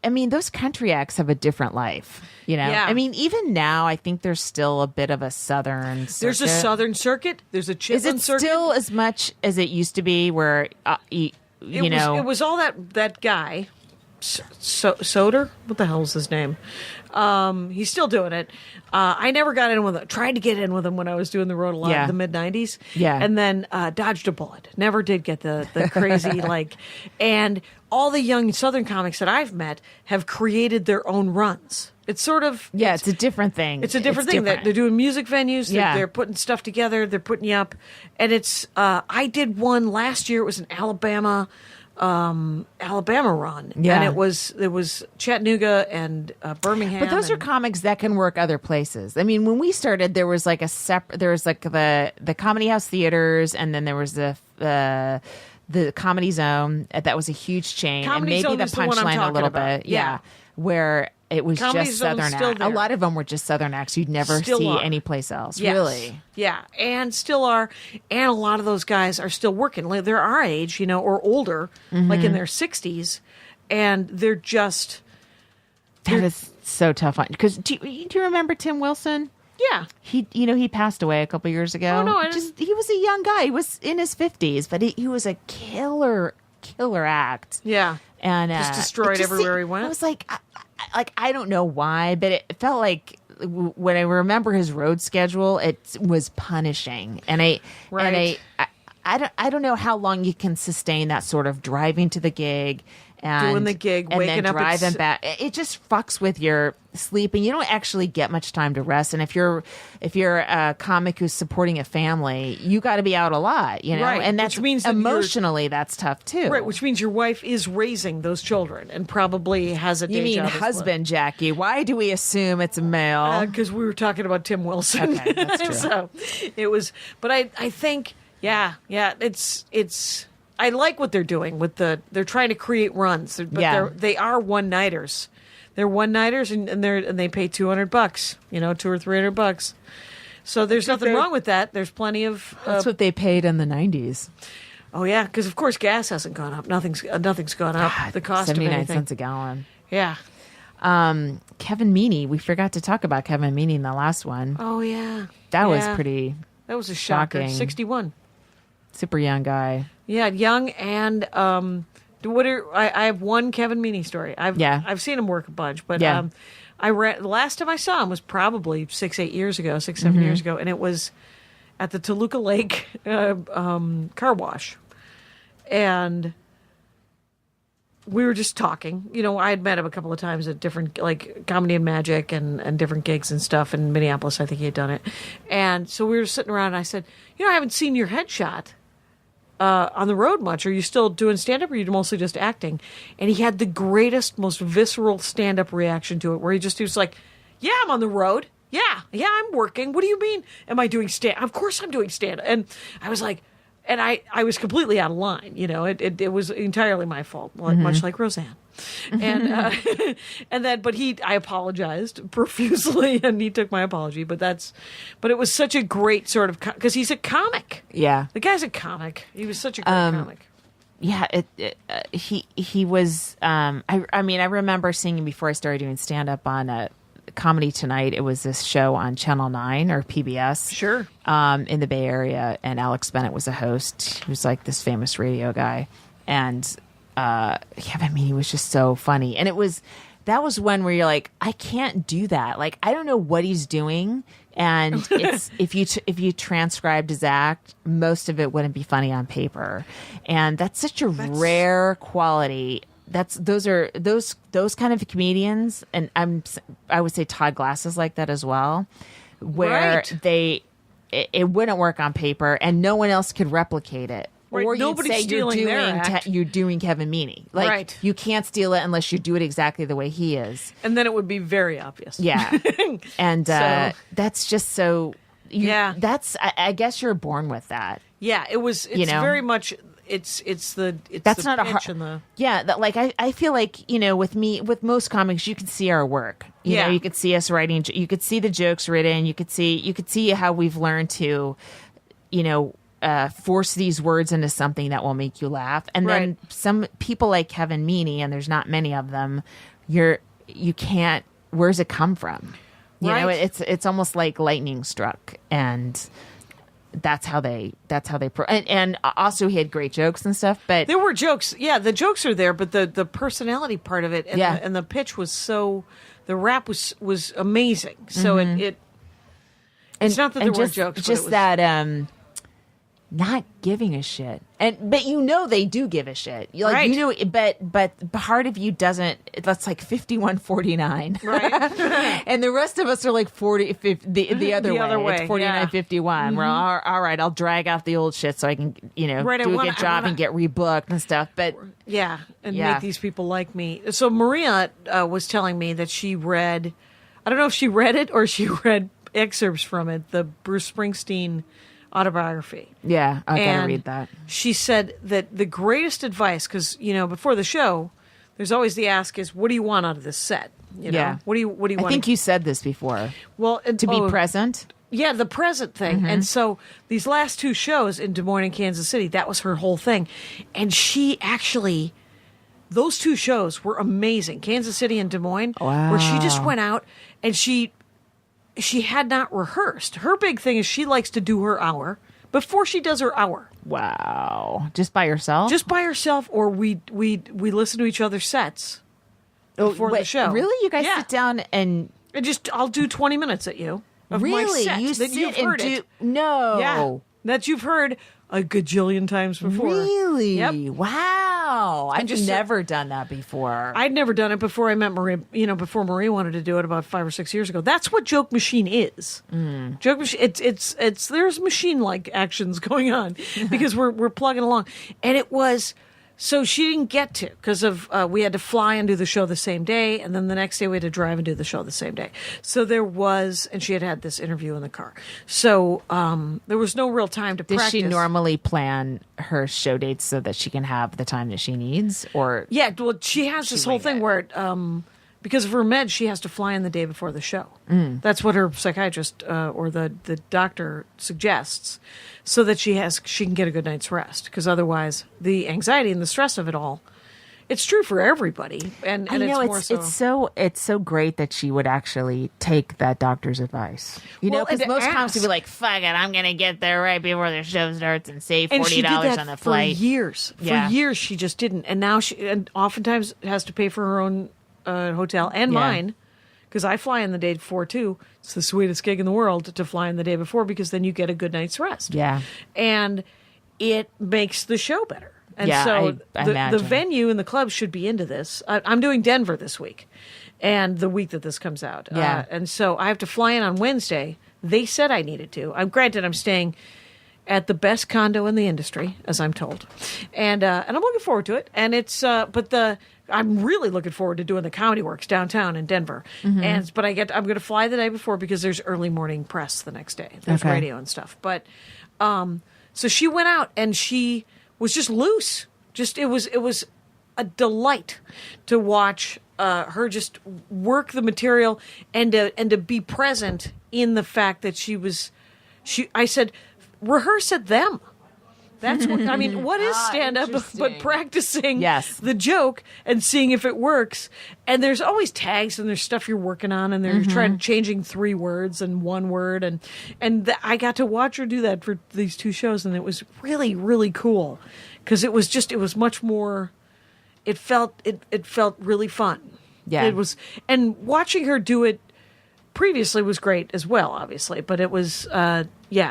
[SPEAKER 3] I mean, those country acts have a different life, you know?
[SPEAKER 4] Yeah.
[SPEAKER 3] I mean, even now, I think there's still a bit of a Southern circuit.
[SPEAKER 4] There's a Southern circuit. There's a
[SPEAKER 3] Is
[SPEAKER 4] Chitlin
[SPEAKER 3] it
[SPEAKER 4] circuit.
[SPEAKER 3] still as much as it used to be where, you know?
[SPEAKER 4] It was all that guy, Soder? What the hell is his name? He's still doing it. I never got in with him. Tried to get in with him when I was doing the road a lot
[SPEAKER 3] Yeah.
[SPEAKER 4] in the mid-90s.
[SPEAKER 3] Yeah.
[SPEAKER 4] And then dodged a bullet. Never did get the crazy, and all the young Southern comics that I've met have created their own runs. It's sort of...
[SPEAKER 3] Yeah, it's a different thing.
[SPEAKER 4] It's a different thing. They're doing music venues.
[SPEAKER 3] Yeah.
[SPEAKER 4] They're putting stuff together. They're putting you up. And it's... I did one last year. It was an Alabama run.
[SPEAKER 3] Yeah.
[SPEAKER 4] And it was Chattanooga and Birmingham.
[SPEAKER 3] But those are
[SPEAKER 4] and-
[SPEAKER 3] comics that can work other places. I mean, when we started, there was like the Comedy House theaters, and then there was the Comedy Zone. That was a huge chain,
[SPEAKER 4] Comedy
[SPEAKER 3] and maybe
[SPEAKER 4] Zone
[SPEAKER 3] the
[SPEAKER 4] is the one I'm
[SPEAKER 3] Punchline a
[SPEAKER 4] talking
[SPEAKER 3] little
[SPEAKER 4] about.
[SPEAKER 3] bit,
[SPEAKER 4] Yeah.
[SPEAKER 3] where it was
[SPEAKER 4] Comedy
[SPEAKER 3] just
[SPEAKER 4] Zone's
[SPEAKER 3] Southern
[SPEAKER 4] still
[SPEAKER 3] acts. A
[SPEAKER 4] there.
[SPEAKER 3] lot of them were just Southern acts you'd never
[SPEAKER 4] Still
[SPEAKER 3] see
[SPEAKER 4] are.
[SPEAKER 3] anyplace else.
[SPEAKER 4] Yes.
[SPEAKER 3] Really.
[SPEAKER 4] Yeah, and still are. And a lot of those guys are still working. Like, they're our age, or older, like in their 60s, and they're just...
[SPEAKER 3] That is so tough. Because do you remember Tim Wilson?
[SPEAKER 4] Yeah.
[SPEAKER 3] He passed away a couple years ago.
[SPEAKER 4] Oh, no, I didn't-
[SPEAKER 3] He was a young guy. He was in his 50s, but he was a killer act.
[SPEAKER 4] Yeah.
[SPEAKER 3] And
[SPEAKER 4] Just destroyed
[SPEAKER 3] it
[SPEAKER 4] everywhere he went.
[SPEAKER 3] I was like, I don't know why, but it felt like when I remember his road schedule, it was punishing.
[SPEAKER 4] Right.
[SPEAKER 3] I don't know how long you can sustain that sort of driving to the gig and
[SPEAKER 4] Doing the gig,
[SPEAKER 3] and
[SPEAKER 4] waking
[SPEAKER 3] then
[SPEAKER 4] up at
[SPEAKER 3] driving back. It just fucks with your sleep, and you don't actually get much time to rest. And if you're a comic who's supporting a family, you got to be out a lot,
[SPEAKER 4] Right,
[SPEAKER 3] and that's
[SPEAKER 4] which means that you're-
[SPEAKER 3] emotionally that's tough too.
[SPEAKER 4] Right, which means your wife is raising those children and probably has a day
[SPEAKER 3] You mean
[SPEAKER 4] job as well.
[SPEAKER 3] husband, Jackie? Why do we assume it's a male?
[SPEAKER 4] Because we were talking about Tim Wilson.
[SPEAKER 3] Okay, that's true.
[SPEAKER 4] So it was, but I think, it's. I like what they're doing with they're trying to create runs, but
[SPEAKER 3] Yeah.
[SPEAKER 4] they are one-nighters. They're one-nighters, and they pay $200, $200 or $300. So there's nothing wrong with that. There's plenty of.
[SPEAKER 3] That's what they paid in the 90s.
[SPEAKER 4] Oh yeah, because of course gas hasn't gone up. Nothing's gone up. The cost of
[SPEAKER 3] 79
[SPEAKER 4] anything.
[SPEAKER 3] cents a gallon.
[SPEAKER 4] Yeah.
[SPEAKER 3] Kevin Meaney. We forgot to talk about Kevin Meaney in the last one.
[SPEAKER 4] Oh yeah.
[SPEAKER 3] That was
[SPEAKER 4] Yeah.
[SPEAKER 3] pretty
[SPEAKER 4] That was a shocker.
[SPEAKER 3] shocking.
[SPEAKER 4] 61.
[SPEAKER 3] super young guy.
[SPEAKER 4] Yeah, young and I have one Kevin Meaney story. I've seen him work a bunch, but
[SPEAKER 3] Yeah.
[SPEAKER 4] the last time I saw him was probably 7 years ago, and it was at the Toluca Lake car wash, and we were just talking. I had met him a couple of times at different, like, Comedy and Magic and different gigs and stuff in Minneapolis. I think he had done it, and so we were sitting around, and I said, I haven't seen your headshot on the road much. Are you still doing stand-up, or are you mostly just acting? And he had the greatest, most visceral stand-up reaction to it, where he was like, yeah, I'm on the road. Yeah, I'm working. What do you mean? Am I doing stand? Of course I'm doing stand-up. And I was like, and I was completely out of line. It was entirely my fault, much like Roseanne. And but I apologized profusely, and he took my apology. But it was such a great sort of, because he's a comic.
[SPEAKER 3] Yeah.
[SPEAKER 4] The guy's a comic. He was such a great comic.
[SPEAKER 3] Yeah, he was. I mean, I remember seeing him before I started doing stand up on Comedy Tonight. It was this show on Channel 9 or PBS.
[SPEAKER 4] Sure.
[SPEAKER 3] In the Bay Area, and Alex Bennett was a host. He was like this famous radio guy, and he was just so funny. And that was when where you're like, I can't do that. Like, I don't know what he's doing. And it's if you transcribed his act, most of it wouldn't be funny on paper, and that's such a rare quality. Those kind of comedians, and I would say Todd Glass is like that as well, where
[SPEAKER 4] Right.
[SPEAKER 3] it wouldn't work on paper, and no one else could replicate it.
[SPEAKER 4] Right,
[SPEAKER 3] Or you'd
[SPEAKER 4] nobody's
[SPEAKER 3] say
[SPEAKER 4] stealing their act.
[SPEAKER 3] you're doing Kevin Meaney. Like,
[SPEAKER 4] Right.
[SPEAKER 3] you can't steal it unless you do it exactly the way he is.
[SPEAKER 4] And then it would be very obvious.
[SPEAKER 3] Yeah. And
[SPEAKER 4] So-
[SPEAKER 3] that's just so...
[SPEAKER 4] Yeah.
[SPEAKER 3] I guess you're born with that.
[SPEAKER 4] Yeah, it's very much, it's
[SPEAKER 3] That's
[SPEAKER 4] the
[SPEAKER 3] not a
[SPEAKER 4] pitch
[SPEAKER 3] hard...
[SPEAKER 4] and the...
[SPEAKER 3] Yeah, I feel like, with most comics, you can see our work. You
[SPEAKER 4] Yeah.
[SPEAKER 3] know, you could see us writing, you could see the jokes written, you could see how we've learned to, force these words into something that will make you laugh. And then
[SPEAKER 4] Right.
[SPEAKER 3] some people like Kevin Meaney, and there's not many of them, you can't, where's it come from? You know,
[SPEAKER 4] Right.
[SPEAKER 3] it's almost like lightning struck, and that's how they and also he had great jokes and stuff, but
[SPEAKER 4] There were jokes. Yeah, the jokes are there, but the personality part of it and,
[SPEAKER 3] Yeah.
[SPEAKER 4] and the pitch was so, the rap was amazing. So it's not that there were
[SPEAKER 3] just,
[SPEAKER 4] jokes, but
[SPEAKER 3] just
[SPEAKER 4] it was,
[SPEAKER 3] that not giving a shit, but they do give a shit. You like
[SPEAKER 4] Right.
[SPEAKER 3] you know, but part of you doesn't. That's like 51-49,
[SPEAKER 4] right?
[SPEAKER 3] and the rest of us are like 40, 50, the other
[SPEAKER 4] The
[SPEAKER 3] way.
[SPEAKER 4] other way,
[SPEAKER 3] It's 49-51. We're all right. I'll drag out the old shit so I can
[SPEAKER 4] Right, I
[SPEAKER 3] do a
[SPEAKER 4] wanna-
[SPEAKER 3] good
[SPEAKER 4] I
[SPEAKER 3] job
[SPEAKER 4] wanna-
[SPEAKER 3] and get rebooked and stuff. But
[SPEAKER 4] Yeah, and
[SPEAKER 3] Yeah.
[SPEAKER 4] make these people like me. So Maria was telling me that she read, I don't know if she read it or she read excerpts from it, the Bruce Springsteen autobiography.
[SPEAKER 3] yeah, I gotta
[SPEAKER 4] And
[SPEAKER 3] read that.
[SPEAKER 4] She said that the greatest advice, because before the show, there's always the ask is, what do you want out of this set? You know,
[SPEAKER 3] Yeah.
[SPEAKER 4] what do you want?
[SPEAKER 3] I think you said this before.
[SPEAKER 4] well
[SPEAKER 3] To be present.
[SPEAKER 4] Yeah, the present thing. And so these last two shows in Des Moines and Kansas City, that was her whole thing. And she actually, those two shows were amazing, Kansas City and Des Moines, where she just went out and she had not rehearsed. Her big thing is she likes to do her hour before she does her hour.
[SPEAKER 3] Wow, just by yourself.
[SPEAKER 4] Just by herself, or we listen to each other's sets before the
[SPEAKER 3] Wait,
[SPEAKER 4] show.
[SPEAKER 3] Really, you guys
[SPEAKER 4] Yeah.
[SPEAKER 3] sit down and
[SPEAKER 4] I'll do 20 minutes at you. Of
[SPEAKER 3] really
[SPEAKER 4] my set
[SPEAKER 3] you
[SPEAKER 4] that
[SPEAKER 3] sit
[SPEAKER 4] you've
[SPEAKER 3] and
[SPEAKER 4] heard
[SPEAKER 3] do
[SPEAKER 4] it.
[SPEAKER 3] no.
[SPEAKER 4] Yeah, that you've heard a gajillion times before.
[SPEAKER 3] Really?
[SPEAKER 4] Yep.
[SPEAKER 3] Wow. I've
[SPEAKER 4] just-
[SPEAKER 3] never done that before.
[SPEAKER 4] I'd never done it before I met Marie. Before Marie wanted to do it about 5 or 6 years ago. That's what Joke Machine is. Joke Machine. It's there's machine like actions going on because we're plugging along, and it was. So she didn't get to because of we had to fly and do the show the same day, and then the next day we had to drive and do the show the same day. So there was, and she had this interview in the car. So there was no real time to
[SPEAKER 3] Does
[SPEAKER 4] practice.
[SPEAKER 3] she normally plan her show dates so that she can have the time that she needs, or
[SPEAKER 4] Yeah, well, she has this whole
[SPEAKER 3] winged
[SPEAKER 4] thing
[SPEAKER 3] it.
[SPEAKER 4] where, because of her meds, she has to fly in the day before the show. That's what her psychiatrist or the doctor suggests, so that she can get a good night's rest. Because otherwise, the anxiety and the stress of it all, it's true for everybody, and
[SPEAKER 3] I know
[SPEAKER 4] it's more so.
[SPEAKER 3] it's so great that she would actually take that doctor's advice.
[SPEAKER 4] Well,
[SPEAKER 3] Because
[SPEAKER 4] and
[SPEAKER 3] most comics would be
[SPEAKER 4] ask.
[SPEAKER 3] like, "Fuck it, I'm gonna get there right before the show starts and save
[SPEAKER 4] And she did
[SPEAKER 3] $40
[SPEAKER 4] that
[SPEAKER 3] on the
[SPEAKER 4] for
[SPEAKER 3] flight."
[SPEAKER 4] years.
[SPEAKER 3] Yeah.
[SPEAKER 4] For years, she just didn't, and now she oftentimes has to pay for her own hotel and
[SPEAKER 3] Yeah.
[SPEAKER 4] mine. Because I fly in the day before too. It's the sweetest gig in the world to fly in the day before because then you get a good night's rest.
[SPEAKER 3] Yeah.
[SPEAKER 4] And it makes the show better. And
[SPEAKER 3] Yeah,
[SPEAKER 4] so
[SPEAKER 3] I
[SPEAKER 4] the
[SPEAKER 3] imagine.
[SPEAKER 4] venue and the club should be into this. I'm doing Denver this week and the week that this comes out.
[SPEAKER 3] Yeah.
[SPEAKER 4] And so I have to fly in on Wednesday. They said I needed to. I'm staying at the best condo in the industry, as I'm told, and I'm looking forward to it. And it's I'm really looking forward to doing the Comedy Works downtown in Denver.
[SPEAKER 3] Mm-hmm.
[SPEAKER 4] But I'm going to fly the day before because there's early morning press the next day. There's
[SPEAKER 3] Okay.
[SPEAKER 4] radio and stuff. But so she went out and she was just loose. It was a delight to watch her just work the material and to be present in the fact that I said, rehearse at them. That's what I mean. What is stand up but
[SPEAKER 3] interesting.
[SPEAKER 4] practicing
[SPEAKER 3] Yes.
[SPEAKER 4] the joke and seeing if it works? And there's always tags and there's stuff you're working on and they're
[SPEAKER 3] Mm-hmm.
[SPEAKER 4] changing 3 words and 1 word and I got to watch her do that for these 2 shows and it was really really cool because it was much more. It felt really fun.
[SPEAKER 3] Yeah.
[SPEAKER 4] It was, and watching her do it previously was great as well, obviously. But it was,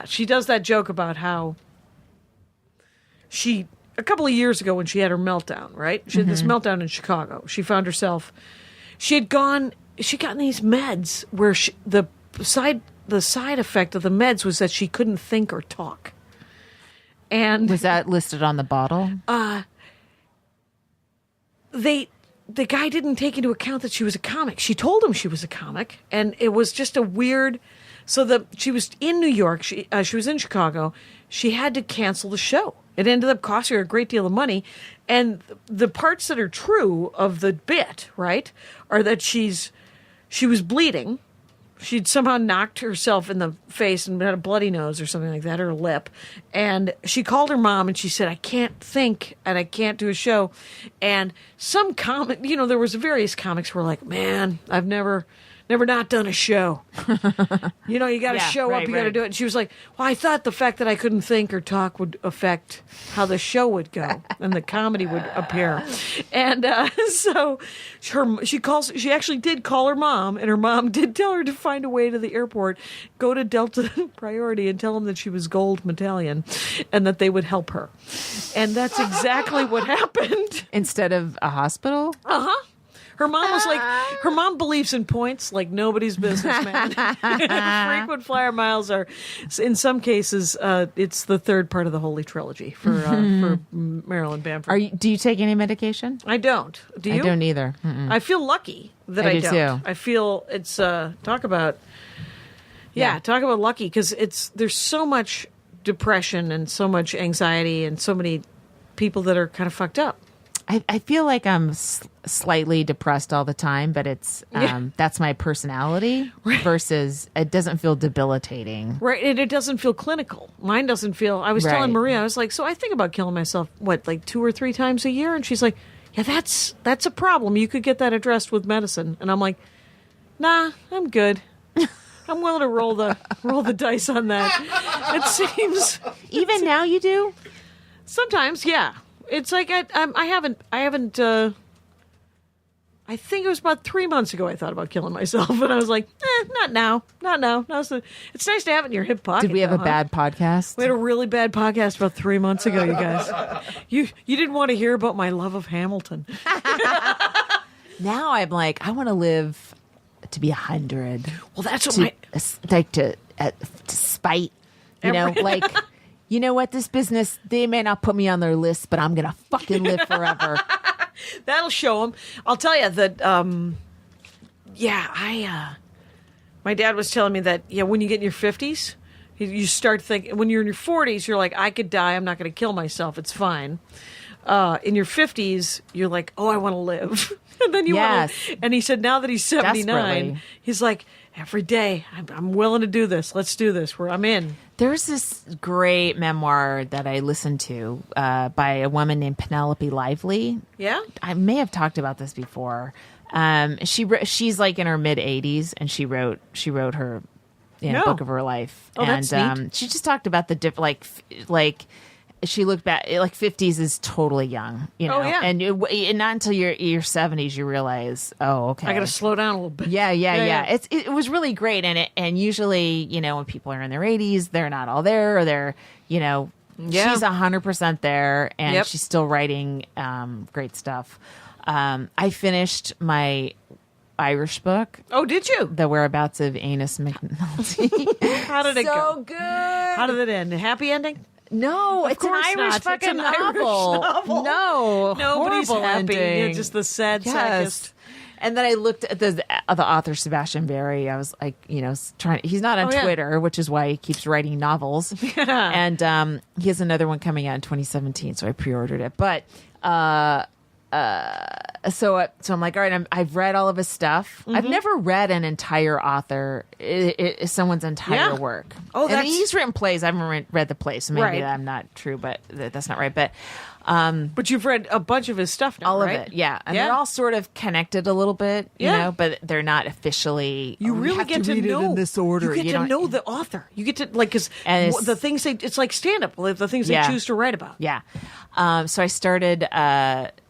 [SPEAKER 4] she does that joke about how a couple of years ago when she had her meltdown, right? She had this meltdown in Chicago. She found herself, she had gotten these meds where the side effect of the meds was that she couldn't think or talk. And
[SPEAKER 3] Was that listed on the bottle?
[SPEAKER 4] the guy didn't take into account that she was a comic. She told him she was a comic, and it was just a weird. So she was in New York. She was in Chicago. She had to cancel the show. It ended up costing her a great deal of money, and the parts that are true of the bit, right, are that she was bleeding. She'd somehow knocked herself in the face and had a bloody nose or something like that, or a lip. And she called her mom and she said, I can't think and I can't do a show. And some comic, there was various comics who were like, man, I've never not done a show. You got to
[SPEAKER 3] Yeah,
[SPEAKER 4] show
[SPEAKER 3] right,
[SPEAKER 4] up, you got to
[SPEAKER 3] right.
[SPEAKER 4] do it. And she was like, well, I thought the fact that I couldn't think or talk would affect how the show would go and the comedy would appear. And so she actually did call her mom, and her mom did tell her to find a way to the airport, go to Delta Priority and tell them that she was gold medallion and that they would help her. And that's exactly what happened.
[SPEAKER 3] Instead of a hospital?
[SPEAKER 4] Her mom was like, her mom believes in points like nobody's business, man. Frequent flyer miles are, in some cases, it's the third part of the Holy Trilogy for Marilyn Bamford.
[SPEAKER 3] Do you take any medication?
[SPEAKER 4] I don't. Do you?
[SPEAKER 3] I don't either. Mm-mm.
[SPEAKER 4] I feel lucky that
[SPEAKER 3] I
[SPEAKER 4] I
[SPEAKER 3] do
[SPEAKER 4] don't.
[SPEAKER 3] too.
[SPEAKER 4] I feel it's talk about lucky, because there's so much depression and so much anxiety and so many people that are kind of fucked up.
[SPEAKER 3] I feel like I'm slightly depressed all the time, but it's that's my personality versus it doesn't feel debilitating.
[SPEAKER 4] Right, and it doesn't feel clinical. Mine doesn't feel. I was telling
[SPEAKER 3] Right.
[SPEAKER 4] Maria, I was like, so I think about killing myself, like 2 or 3 times a year, and she's like, yeah, that's a problem. You could get that addressed with medicine, and I'm like, nah, I'm good. I'm willing to roll the dice on that. It seems
[SPEAKER 3] Even now you do?
[SPEAKER 4] sometimes, yeah. It's like I haven't. I think it was about 3 months ago I thought about killing myself, and I was like, not now. It's nice to have it in your hip pocket.
[SPEAKER 3] Did we have
[SPEAKER 4] though,
[SPEAKER 3] a bad podcast?
[SPEAKER 4] We had a really bad podcast about 3 months ago, you guys. You didn't want to hear about my love of Hamilton.
[SPEAKER 3] Now I'm like, I want to live to be 100.
[SPEAKER 4] Well, that's what
[SPEAKER 3] To spite, like, you know what, this business, they may not put me on their list, but I'm going to fucking live forever.
[SPEAKER 4] that'll show them. I'll tell you that. My dad was telling me that when you get in your 50s, you start thinking. When you're in your 40s, you're like, I could die. I'm not going to kill myself. It's fine. In your 50s, you're like, oh, I want to live. And then you want
[SPEAKER 3] Yes.
[SPEAKER 4] to. And he said, now that he's 79,
[SPEAKER 3] Desperately.
[SPEAKER 4] he's like, every day, I'm willing to do this. Let's do this. I'm in.
[SPEAKER 3] There's this great memoir that I listened to by a woman named Penelope Lively.
[SPEAKER 4] Yeah.
[SPEAKER 3] I may have talked about this before. She's like in her mid 80s, and she wrote her
[SPEAKER 4] No.
[SPEAKER 3] book of her life.
[SPEAKER 4] Oh,
[SPEAKER 3] and
[SPEAKER 4] that's neat.
[SPEAKER 3] she just talked about the like she looked back, like 50s is totally young,
[SPEAKER 4] Oh, yeah.
[SPEAKER 3] and not until your 70s you realize, oh, okay,
[SPEAKER 4] I got to slow down a little bit.
[SPEAKER 3] Yeah.
[SPEAKER 4] Yeah.
[SPEAKER 3] It was really great, and usually, when people are in their 80s, they're not all there, or they're,
[SPEAKER 4] Yeah.
[SPEAKER 3] she's 100% there, and
[SPEAKER 4] Yep.
[SPEAKER 3] she's still writing great stuff. I finished my Irish book,
[SPEAKER 4] Oh, did you?
[SPEAKER 3] The Whereabouts of Anus McNulty.
[SPEAKER 4] How did it go?
[SPEAKER 3] good.
[SPEAKER 4] How did it end? A happy ending?
[SPEAKER 3] No, it's an
[SPEAKER 4] course
[SPEAKER 3] Irish
[SPEAKER 4] not. It's
[SPEAKER 3] fucking
[SPEAKER 4] an Irish novel.
[SPEAKER 3] No,
[SPEAKER 4] Nobody's
[SPEAKER 3] horrible
[SPEAKER 4] happy.
[SPEAKER 3] ending.
[SPEAKER 4] You're just the sad
[SPEAKER 3] Yes.
[SPEAKER 4] sackist.
[SPEAKER 3] And then I looked at the author Sebastian Barry. I was like, trying. He's not on
[SPEAKER 4] Oh, yeah.
[SPEAKER 3] Twitter, which is why he keeps writing novels. And he has another one coming out in 2017, so I pre-ordered it. But so I'm like, all right, I've read all of his stuff. I've
[SPEAKER 4] Mm-hmm.
[SPEAKER 3] never read an entire author, someone's entire
[SPEAKER 4] Yeah.
[SPEAKER 3] work.
[SPEAKER 4] Oh,
[SPEAKER 3] and
[SPEAKER 4] that's-
[SPEAKER 3] he's written plays. I haven't read the plays, so maybe
[SPEAKER 4] Right.
[SPEAKER 3] I'm not true, but that's not right. But
[SPEAKER 4] But you've read a bunch of his stuff now,
[SPEAKER 3] all
[SPEAKER 4] right?
[SPEAKER 3] of it, yeah, and
[SPEAKER 4] Yeah.
[SPEAKER 3] they're all sort of connected a little bit,
[SPEAKER 4] Yeah.
[SPEAKER 3] but they're not officially.
[SPEAKER 4] You really
[SPEAKER 3] have
[SPEAKER 4] get to
[SPEAKER 3] read
[SPEAKER 4] know
[SPEAKER 3] it in this order.
[SPEAKER 4] You get to
[SPEAKER 3] don't-
[SPEAKER 4] know the author. You get to because
[SPEAKER 3] And it's-
[SPEAKER 4] the things it's like stand up. The things
[SPEAKER 3] Yeah.
[SPEAKER 4] they choose to write about.
[SPEAKER 3] Yeah. So I started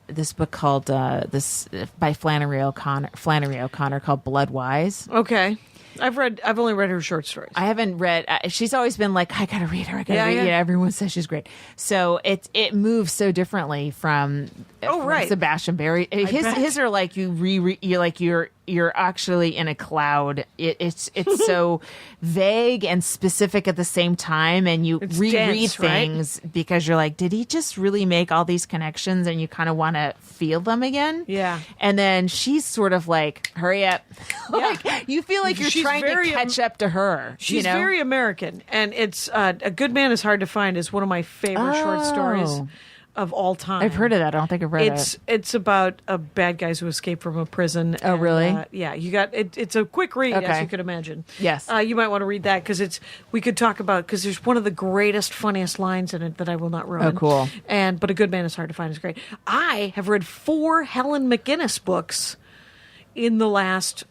[SPEAKER 3] this book called by Flannery O'Connor called Blood Wise.
[SPEAKER 4] Okay, I've only read her short stories.
[SPEAKER 3] I haven't read. She's always been like, I gotta read her. I gotta
[SPEAKER 4] Yeah,
[SPEAKER 3] read.
[SPEAKER 4] yeah.
[SPEAKER 3] Yeah, everyone says she's great. So it moves so differently from
[SPEAKER 4] right.
[SPEAKER 3] Sebastian Barry.
[SPEAKER 4] bet.
[SPEAKER 3] His are like you're actually in a cloud. It's so vague and specific at the same time, and you
[SPEAKER 4] It's
[SPEAKER 3] reread
[SPEAKER 4] dense, right?
[SPEAKER 3] things because you're like, did he just really make all these connections? And you kind of want to feel them again.
[SPEAKER 4] Yeah.
[SPEAKER 3] And then she's sort of like, hurry up. Like you feel like you're
[SPEAKER 4] She's
[SPEAKER 3] trying to
[SPEAKER 4] very,
[SPEAKER 3] catch up to her.
[SPEAKER 4] She's
[SPEAKER 3] you know?
[SPEAKER 4] very American, and it's A Good Man is Hard to Find is one of my favorite short stories. of all time.
[SPEAKER 3] I've heard of that. I don't think I've read it.
[SPEAKER 4] It's about bad guys who escape from a prison.
[SPEAKER 3] Oh, really?
[SPEAKER 4] Yeah, you got it. It's a quick read, as
[SPEAKER 3] Okay.
[SPEAKER 4] you could imagine.
[SPEAKER 3] Yes.
[SPEAKER 4] You might want to read that because we could talk about because there's one of the greatest, funniest lines in it that I will not ruin.
[SPEAKER 3] Oh, cool.
[SPEAKER 4] But A Good Man is Hard to Find is great. I have read 4 Helen McGinnis books in the last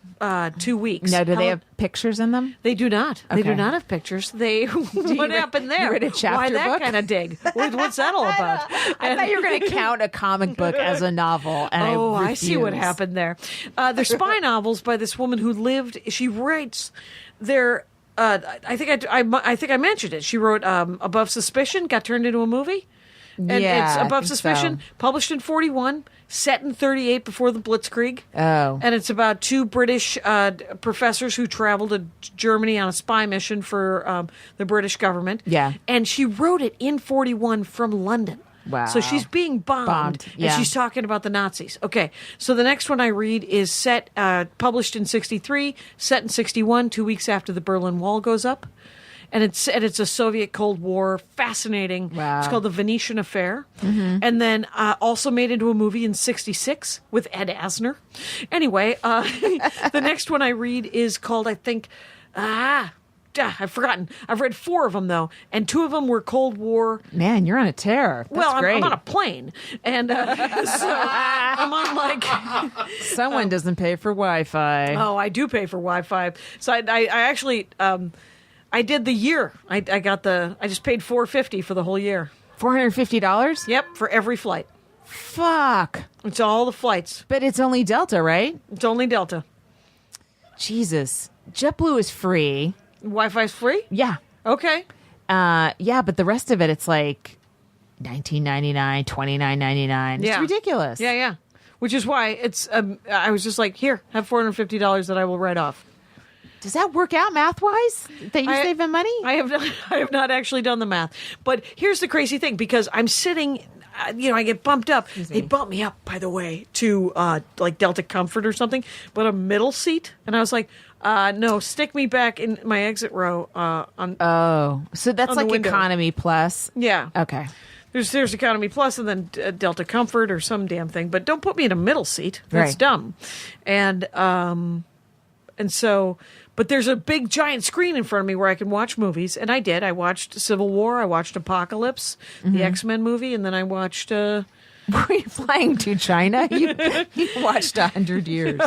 [SPEAKER 4] 2 weeks.
[SPEAKER 3] Now, do they
[SPEAKER 4] Helen-
[SPEAKER 3] have pictures in them?
[SPEAKER 4] They do not. They do
[SPEAKER 3] Okay.
[SPEAKER 4] not have pictures. What
[SPEAKER 3] read-
[SPEAKER 4] happened there?
[SPEAKER 3] you read a
[SPEAKER 4] Why
[SPEAKER 3] chapter
[SPEAKER 4] that
[SPEAKER 3] book?
[SPEAKER 4] kind of dig? What's that all about?
[SPEAKER 3] I thought you were going to count a comic book as a novel. And
[SPEAKER 4] I see what
[SPEAKER 3] refuse.
[SPEAKER 4] happened there. They're spy novels by this woman who lived. She writes. They're. I think I mentioned it. She wrote Above Suspicion. Got turned into a movie. And
[SPEAKER 3] Yeah,
[SPEAKER 4] it's
[SPEAKER 3] I
[SPEAKER 4] Above
[SPEAKER 3] think
[SPEAKER 4] Suspicion,
[SPEAKER 3] so.
[SPEAKER 4] published in 41, set in 38 before the Blitzkrieg.
[SPEAKER 3] Oh.
[SPEAKER 4] And it's about 2 British professors who traveled to Germany on a spy mission for the British government.
[SPEAKER 3] Yeah.
[SPEAKER 4] And she wrote it in 41 from London.
[SPEAKER 3] Wow.
[SPEAKER 4] So she's being bombed,
[SPEAKER 3] Yeah.
[SPEAKER 4] and she's talking about the Nazis. Okay, so the next one I read is published in 63, set in 61, 2 weeks after the Berlin Wall goes up. And it's a Soviet Cold War, fascinating.
[SPEAKER 3] Wow.
[SPEAKER 4] It's called The Venetian Affair. And then also made into a movie in 66 with Ed Asner. Anyway, the next one I read is called, I think, I've forgotten. I've read 4 of them, though, and 2 of them were Cold War.
[SPEAKER 3] Man, you're on a tear. That's
[SPEAKER 4] Well,
[SPEAKER 3] great.
[SPEAKER 4] I'm on a plane, and so I'm on like...
[SPEAKER 3] Someone doesn't pay for Wi-Fi.
[SPEAKER 4] Oh, I do pay for Wi-Fi. So I actually... I did the year. I just paid $450 for the whole year.
[SPEAKER 3] $450?
[SPEAKER 4] Yep, for every flight.
[SPEAKER 3] Fuck.
[SPEAKER 4] It's all the flights.
[SPEAKER 3] But it's only Delta, right?
[SPEAKER 4] It's only Delta.
[SPEAKER 3] Jesus. JetBlue is free.
[SPEAKER 4] Wi-Fi's free?
[SPEAKER 3] Yeah.
[SPEAKER 4] Okay.
[SPEAKER 3] Yeah, but the rest of it, it's like $19.99, $29.99. It's
[SPEAKER 4] Yeah.
[SPEAKER 3] ridiculous.
[SPEAKER 4] Yeah. Which is why it's. I was just like, here, have $450 that I will write off.
[SPEAKER 3] Does that work out math-wise? That you're saving money?
[SPEAKER 4] I have not actually done the math. But here's the crazy thing, because I'm sitting, I get bumped up. They bumped me up, by the way, to like Delta Comfort or something, but a middle seat. And I was like, no, stick me back in my exit row.
[SPEAKER 3] Oh, so that's
[SPEAKER 4] On the
[SPEAKER 3] like
[SPEAKER 4] window.
[SPEAKER 3] economy plus.
[SPEAKER 4] Yeah.
[SPEAKER 3] Okay.
[SPEAKER 4] There's Economy Plus and then Delta Comfort or some damn thing. But don't put me in a middle seat. That's
[SPEAKER 3] Right.
[SPEAKER 4] dumb. And so... But there's a big giant screen in front of me where I can watch movies, and I did. I watched Civil War, I watched Apocalypse, the X-Men movie, and then I watched.
[SPEAKER 3] Were you flying to China? You watched 100 years.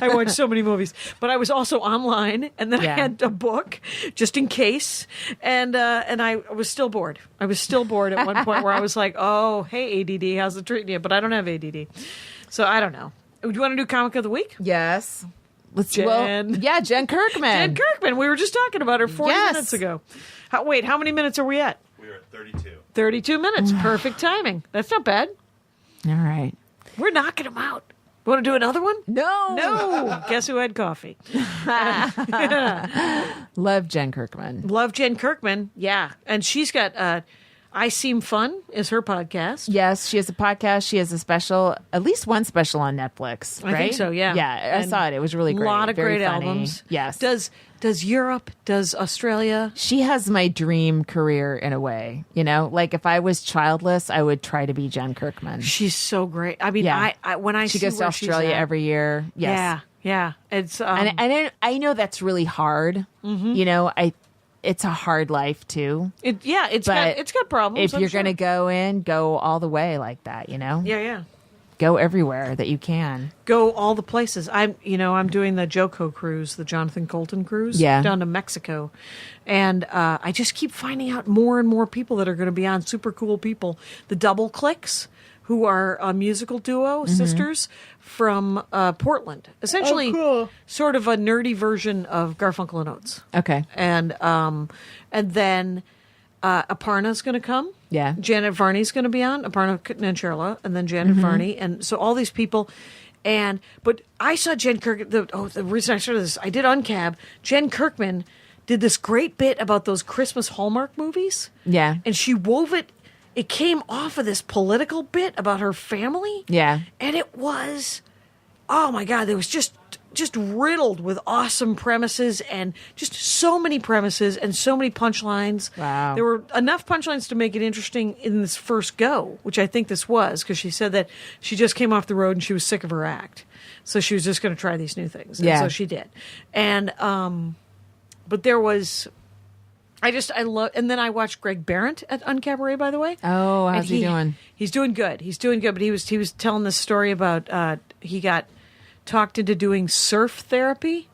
[SPEAKER 4] I watched so many movies, but I was also online, and then
[SPEAKER 3] Yeah.
[SPEAKER 4] I had a book just in case, and I was still bored. I was still bored at one point where I was like, "Oh, hey ADD, how's it treating you?" But I don't have ADD, so I don't know. Do you want to do Comic of the Week?
[SPEAKER 3] Yes. Let's
[SPEAKER 4] Jen.
[SPEAKER 3] Jen Kirkman.
[SPEAKER 4] Jen Kirkman. We were just talking about her 40
[SPEAKER 3] Yes.
[SPEAKER 4] minutes ago. How many minutes are we at?
[SPEAKER 5] We are at 32.
[SPEAKER 4] 32 minutes. Perfect timing. That's not bad.
[SPEAKER 3] All right.
[SPEAKER 4] We're knocking them out. Want to do another one?
[SPEAKER 3] No.
[SPEAKER 4] No. Guess who had coffee?
[SPEAKER 3] Love Jen Kirkman.
[SPEAKER 4] Love Jen Kirkman. Yeah. And she's got I Seem Fun is her podcast.
[SPEAKER 3] Yes, she has a podcast. She has a special, at least one special on Netflix, right?
[SPEAKER 4] I think so, yeah.
[SPEAKER 3] Yeah, I
[SPEAKER 4] And
[SPEAKER 3] saw it. It was really great.
[SPEAKER 4] A lot of
[SPEAKER 3] Very
[SPEAKER 4] great
[SPEAKER 3] funny.
[SPEAKER 4] albums.
[SPEAKER 3] Yes.
[SPEAKER 4] Does Europe, does Australia?
[SPEAKER 3] She has my dream career in a way, like if I was childless, I would try to be Jen Kirkman.
[SPEAKER 4] She's so great. I mean,
[SPEAKER 3] Yeah.
[SPEAKER 4] I when I
[SPEAKER 3] She
[SPEAKER 4] see
[SPEAKER 3] goes to
[SPEAKER 4] where she's
[SPEAKER 3] Australia
[SPEAKER 4] at-
[SPEAKER 3] every year. Yes.
[SPEAKER 4] Yeah. It's
[SPEAKER 3] And I know that's really hard.
[SPEAKER 4] Mm-hmm.
[SPEAKER 3] It's a hard life too.
[SPEAKER 4] it's
[SPEAKER 3] But
[SPEAKER 4] got problems.
[SPEAKER 3] If
[SPEAKER 4] I'm
[SPEAKER 3] you're
[SPEAKER 4] sure.
[SPEAKER 3] going to go all the way like that,
[SPEAKER 4] Yeah.
[SPEAKER 3] Go everywhere that you can.
[SPEAKER 4] Go all the places. I'm doing the Joko cruise, the Jonathan Colton cruise,
[SPEAKER 3] Yeah.
[SPEAKER 4] down to Mexico, and I just keep finding out more and more people that are going to be on. Super cool people. The Double Clicks, who are a musical duo, sisters from Portland. Essentially, sort of a nerdy version of Garfunkel and Oates.
[SPEAKER 3] Okay.
[SPEAKER 4] And then Aparna's going to come.
[SPEAKER 3] Yeah.
[SPEAKER 4] Janet Varney's going to be on. Aparna Nancherla, and then Janet Varney, and so all these people. But I saw Jen Kirkman. The reason I started this, I did Uncab. Jen Kirkman did this great bit about those Christmas Hallmark movies.
[SPEAKER 3] Yeah.
[SPEAKER 4] And she wove it. It came off of this political bit about her family.
[SPEAKER 3] Yeah.
[SPEAKER 4] And it was, oh my God, there was just just riddled with awesome premises and just so many premises and so many punchlines.
[SPEAKER 3] Wow.
[SPEAKER 4] There were enough punchlines to make it interesting in this first go, which I think this was, because she said that she just came off the road and she was sick of her act. So she was just going to try these new things. And
[SPEAKER 3] Yeah.
[SPEAKER 4] so she did. And, but there was, I love, and then I watched Greg Barrett at Uncabaret, by the way.
[SPEAKER 3] Oh, how's
[SPEAKER 4] And
[SPEAKER 3] he doing?
[SPEAKER 4] He's doing good. He's doing good. But he was telling this story about he got talked into doing surf therapy,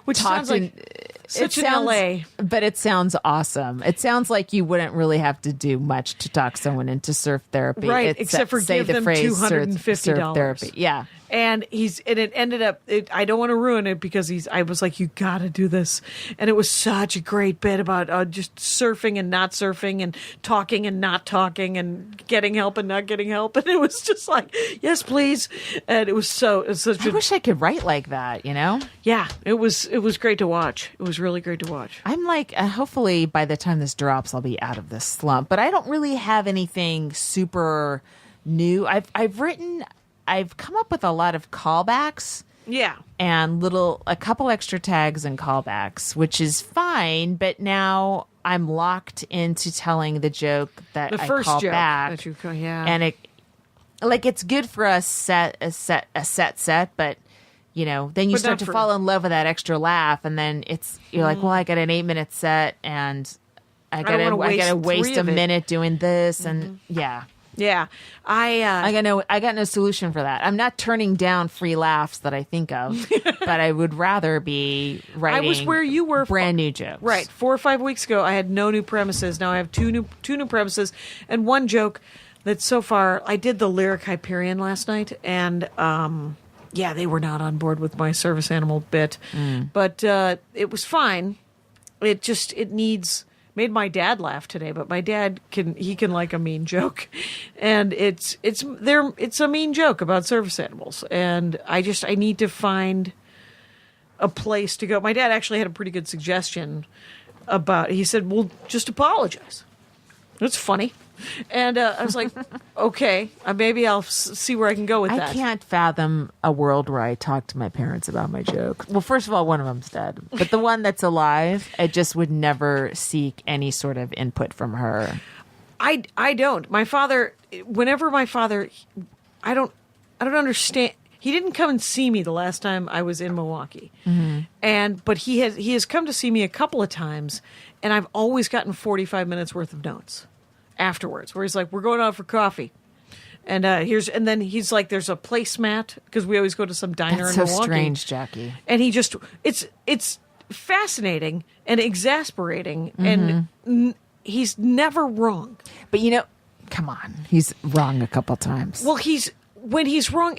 [SPEAKER 4] which sounds like such an LA.
[SPEAKER 3] But it sounds awesome. It sounds like you wouldn't really have to do much to talk someone into surf therapy,
[SPEAKER 4] Right, except for
[SPEAKER 3] say
[SPEAKER 4] give
[SPEAKER 3] the
[SPEAKER 4] them
[SPEAKER 3] phrase
[SPEAKER 4] $250.
[SPEAKER 3] surf therapy. Yeah.
[SPEAKER 4] And it ended up, I don't want to ruin it because I was like, you got to do this. And it was such a great bit about just surfing and not surfing and talking and not talking and getting help and not getting help. And it was just like, yes, please. And it was such
[SPEAKER 3] I wish I could write like that, you know?
[SPEAKER 4] yeah, it was great to watch. It was really great to watch.
[SPEAKER 3] I'm like, hopefully by the time this drops, I'll be out of this slump. But I don't really have anything super new. I've come up with a lot of callbacks
[SPEAKER 4] Yeah.
[SPEAKER 3] and a couple extra tags and callbacks, which is fine. But now I'm locked into telling the joke that
[SPEAKER 4] The
[SPEAKER 3] I
[SPEAKER 4] first
[SPEAKER 3] call
[SPEAKER 4] joke
[SPEAKER 3] back,
[SPEAKER 4] that you call, yeah.
[SPEAKER 3] and it's good for a set, but. You know, then you
[SPEAKER 4] But
[SPEAKER 3] start
[SPEAKER 4] not
[SPEAKER 3] to
[SPEAKER 4] for-
[SPEAKER 3] fall in love with that extra laugh, and then you're like, well, I got an 8-minute set, and I
[SPEAKER 4] don't wanna
[SPEAKER 3] gotta
[SPEAKER 4] waste
[SPEAKER 3] waste
[SPEAKER 4] 3
[SPEAKER 3] a
[SPEAKER 4] of it.
[SPEAKER 3] minute doing this, and yeah,
[SPEAKER 4] Yeah. I
[SPEAKER 3] got no solution for that. I'm not turning down free laughs that I think of, but I would rather be writing.
[SPEAKER 4] I was where you were
[SPEAKER 3] brand new jokes.
[SPEAKER 4] Right. 4 or 5 weeks ago, I had no new premises. Now I have two new premises and one joke that so far I did the lyric Hyperion last night, and yeah, they were not on board with my service animal bit, but it was fine. It made my dad laugh today, but my dad can like a mean joke, and it's a mean joke about service animals, and I need to find a place to go. My dad actually had a pretty good suggestion he said, well, just apologize. That's funny. And I was like, okay, maybe I'll see where I can go with that.
[SPEAKER 3] I can't fathom a world where I talk to my parents about my joke. Well, first of all, one of them's dead, but the one that's alive, I just would never seek any sort of input from her.
[SPEAKER 4] I don't. I don't understand. He didn't come and see me the last time I was in Milwaukee, but he has come to see me a couple of times, and I've always gotten 45 minutes worth of notes afterwards, where he's like, "We're going out for coffee," and then he's like, "There's a placemat," because we always go to some diner
[SPEAKER 3] That's
[SPEAKER 4] in
[SPEAKER 3] so
[SPEAKER 4] Milwaukee.
[SPEAKER 3] strange, Jackie.
[SPEAKER 4] And it's fascinating and exasperating, and he's never wrong.
[SPEAKER 3] But come on, he's wrong a couple times.
[SPEAKER 4] Well, when he's wrong,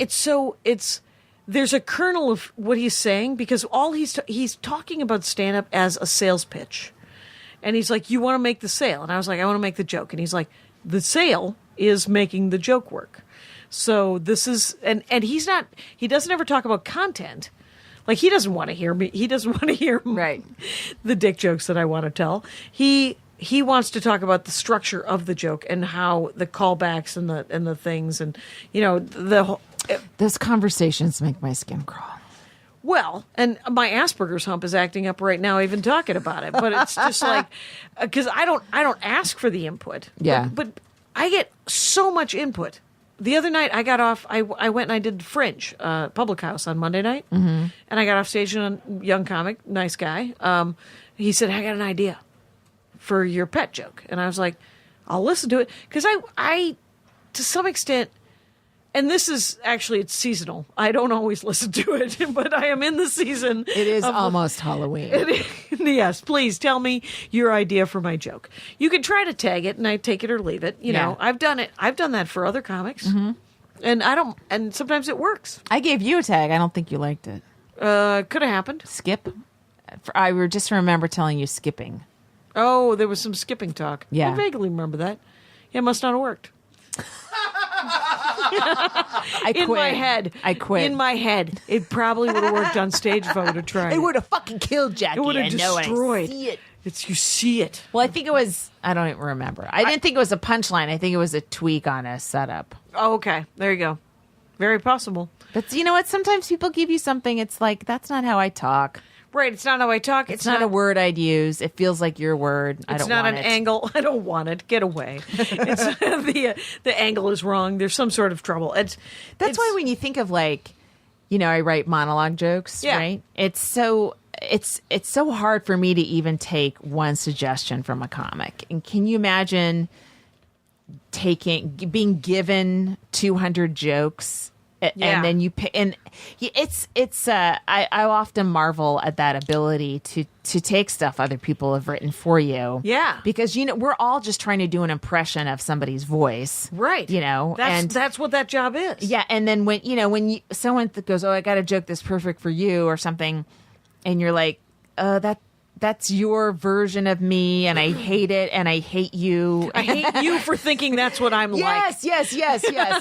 [SPEAKER 4] there's a kernel of what he's saying, because all he's talking about stand up as a sales pitch. And he's like, you want to make the sale? And I was like, I want to make the joke. And he's like, the sale is making the joke work. So this is, and he doesn't ever talk about content. Like, he doesn't want to hear me. He doesn't want to hear
[SPEAKER 3] Right.
[SPEAKER 4] the dick jokes that I want to tell. He wants to talk about the structure of the joke and how the callbacks and the things, and the whole.
[SPEAKER 3] Those conversations make my skin crawl.
[SPEAKER 4] Well, and my Asperger's hump is acting up right now, even talking about it. But it's just like, because I don't ask for the input.
[SPEAKER 3] Yeah.
[SPEAKER 4] But I get so much input. The other night I got off. I went and I did Fringe, Public House on Monday night, and I got off stage, and a young comic, nice guy. He said, "I got an idea for your pet joke," and I was like, "I'll listen to it," because I to some extent. And this is actually, it's seasonal. I don't always listen to it, but I am in the season.
[SPEAKER 3] It is almost Halloween.
[SPEAKER 4] Yes, please tell me your idea for my joke. You can try to tag it, and I take it or leave it. You know, I've done it. I've done that for other comics, and and sometimes it works.
[SPEAKER 3] I gave you a tag. I don't think you liked it.
[SPEAKER 4] Could have happened.
[SPEAKER 3] Skip? I just remember telling you skipping.
[SPEAKER 4] Oh, there was some skipping talk.
[SPEAKER 3] Yeah.
[SPEAKER 4] I vaguely remember that. Yeah, it must not have worked.
[SPEAKER 3] I quit.
[SPEAKER 4] In my head.
[SPEAKER 3] I quit.
[SPEAKER 4] In my head. It probably would have worked on stage if I would have tried.
[SPEAKER 3] It would have fucking killed Jackie.
[SPEAKER 4] It would have
[SPEAKER 3] I know,
[SPEAKER 4] destroyed.
[SPEAKER 3] I see it.
[SPEAKER 4] You see it.
[SPEAKER 3] Well, I think it was, I don't even remember. I didn't think it was a punchline. I think it was a tweak on a setup.
[SPEAKER 4] Oh, okay. There you go. Very possible.
[SPEAKER 3] But you know what? Sometimes people give you something. It's like, that's not how I talk.
[SPEAKER 4] Right. It's not how I talk.
[SPEAKER 3] It's not a word I'd use. It feels like your word. I
[SPEAKER 4] It's
[SPEAKER 3] don't
[SPEAKER 4] not
[SPEAKER 3] want
[SPEAKER 4] an
[SPEAKER 3] it.
[SPEAKER 4] angle. I don't want it. Get away. It's the angle is wrong. There's some sort of trouble.
[SPEAKER 3] That's why when you think of like, you know, I write monologue jokes,
[SPEAKER 4] Yeah.
[SPEAKER 3] right? It's so hard for me to even take one suggestion from a comic. And can you imagine being given 200 jokes?
[SPEAKER 4] Yeah.
[SPEAKER 3] And then you pick, and I often marvel at that ability to take stuff other people have written for you.
[SPEAKER 4] Yeah.
[SPEAKER 3] Because, you know, we're all just trying to do an impression of somebody's voice.
[SPEAKER 4] Right.
[SPEAKER 3] You know,
[SPEAKER 4] That's what that job is.
[SPEAKER 3] yeah. And then when someone goes, oh, I got a joke that's perfect for you or something. And you're like, that's your version of me. And I hate it. And I hate you.
[SPEAKER 4] I hate you for thinking that's what I'm like.
[SPEAKER 3] Yes.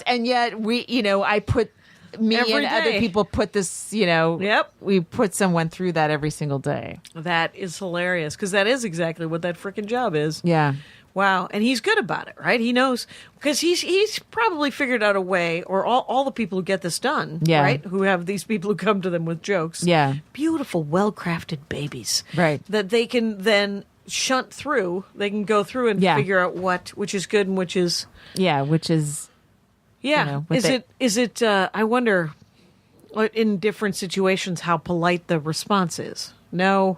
[SPEAKER 3] And yet I put me
[SPEAKER 4] Every
[SPEAKER 3] and other
[SPEAKER 4] day.
[SPEAKER 3] people put this,
[SPEAKER 4] Yep.
[SPEAKER 3] we put someone through that every single day.
[SPEAKER 4] That is hilarious because that is exactly what that freaking job is.
[SPEAKER 3] Yeah.
[SPEAKER 4] Wow. And he's good about it, right? He knows because he's probably figured out a way, or all the people who get this done,
[SPEAKER 3] Yeah.
[SPEAKER 4] right? Who have these people who come to them with jokes.
[SPEAKER 3] Yeah.
[SPEAKER 4] Beautiful, well-crafted babies.
[SPEAKER 3] Right.
[SPEAKER 4] That they can then shunt through. They can go through and
[SPEAKER 3] Yeah.
[SPEAKER 4] figure out which is good and which is...
[SPEAKER 3] Yeah. Which is,
[SPEAKER 4] Yeah.
[SPEAKER 3] know, with
[SPEAKER 4] Is it, I wonder, in different situations, how polite the response is. No.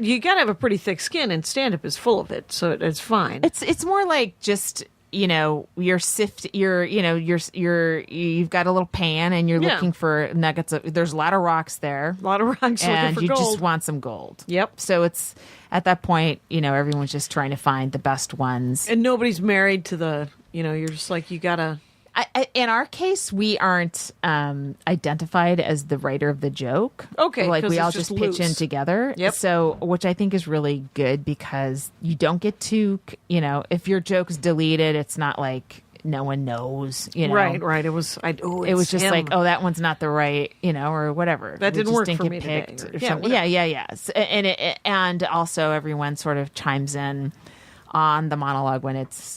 [SPEAKER 4] You got to have a pretty thick skin, and stand-up is full of it, so it's fine.
[SPEAKER 3] it's more like just, you've got a little pan and you're
[SPEAKER 4] Yeah.
[SPEAKER 3] looking for nuggets there's a lot of rocks there.
[SPEAKER 4] A lot of rocks looking
[SPEAKER 3] And
[SPEAKER 4] for
[SPEAKER 3] you
[SPEAKER 4] gold.
[SPEAKER 3] just want some gold.
[SPEAKER 4] Yep.
[SPEAKER 3] So it's at that point, everyone's just trying to find the best ones.
[SPEAKER 4] And nobody's married to the, you're just like, you got to...
[SPEAKER 3] In our case, we aren't identified as the writer of the joke.
[SPEAKER 4] Okay,
[SPEAKER 3] like
[SPEAKER 4] 'cause
[SPEAKER 3] we
[SPEAKER 4] it's
[SPEAKER 3] all
[SPEAKER 4] just
[SPEAKER 3] just pitch in
[SPEAKER 4] loose.
[SPEAKER 3] together.
[SPEAKER 4] Yep.
[SPEAKER 3] So, which I think is really good because you don't get to, if your joke's deleted, it's not like no one knows.
[SPEAKER 4] Right. It was
[SPEAKER 3] just
[SPEAKER 4] him.
[SPEAKER 3] like, oh, that one's not the right, or whatever.
[SPEAKER 4] That
[SPEAKER 3] We
[SPEAKER 4] didn't
[SPEAKER 3] just
[SPEAKER 4] work
[SPEAKER 3] didn't
[SPEAKER 4] for
[SPEAKER 3] get
[SPEAKER 4] me today,
[SPEAKER 3] picked
[SPEAKER 4] or-
[SPEAKER 3] or
[SPEAKER 4] yeah,
[SPEAKER 3] something.
[SPEAKER 4] whatever.
[SPEAKER 3] Yeah. And also everyone sort of chimes in on the monologue when it's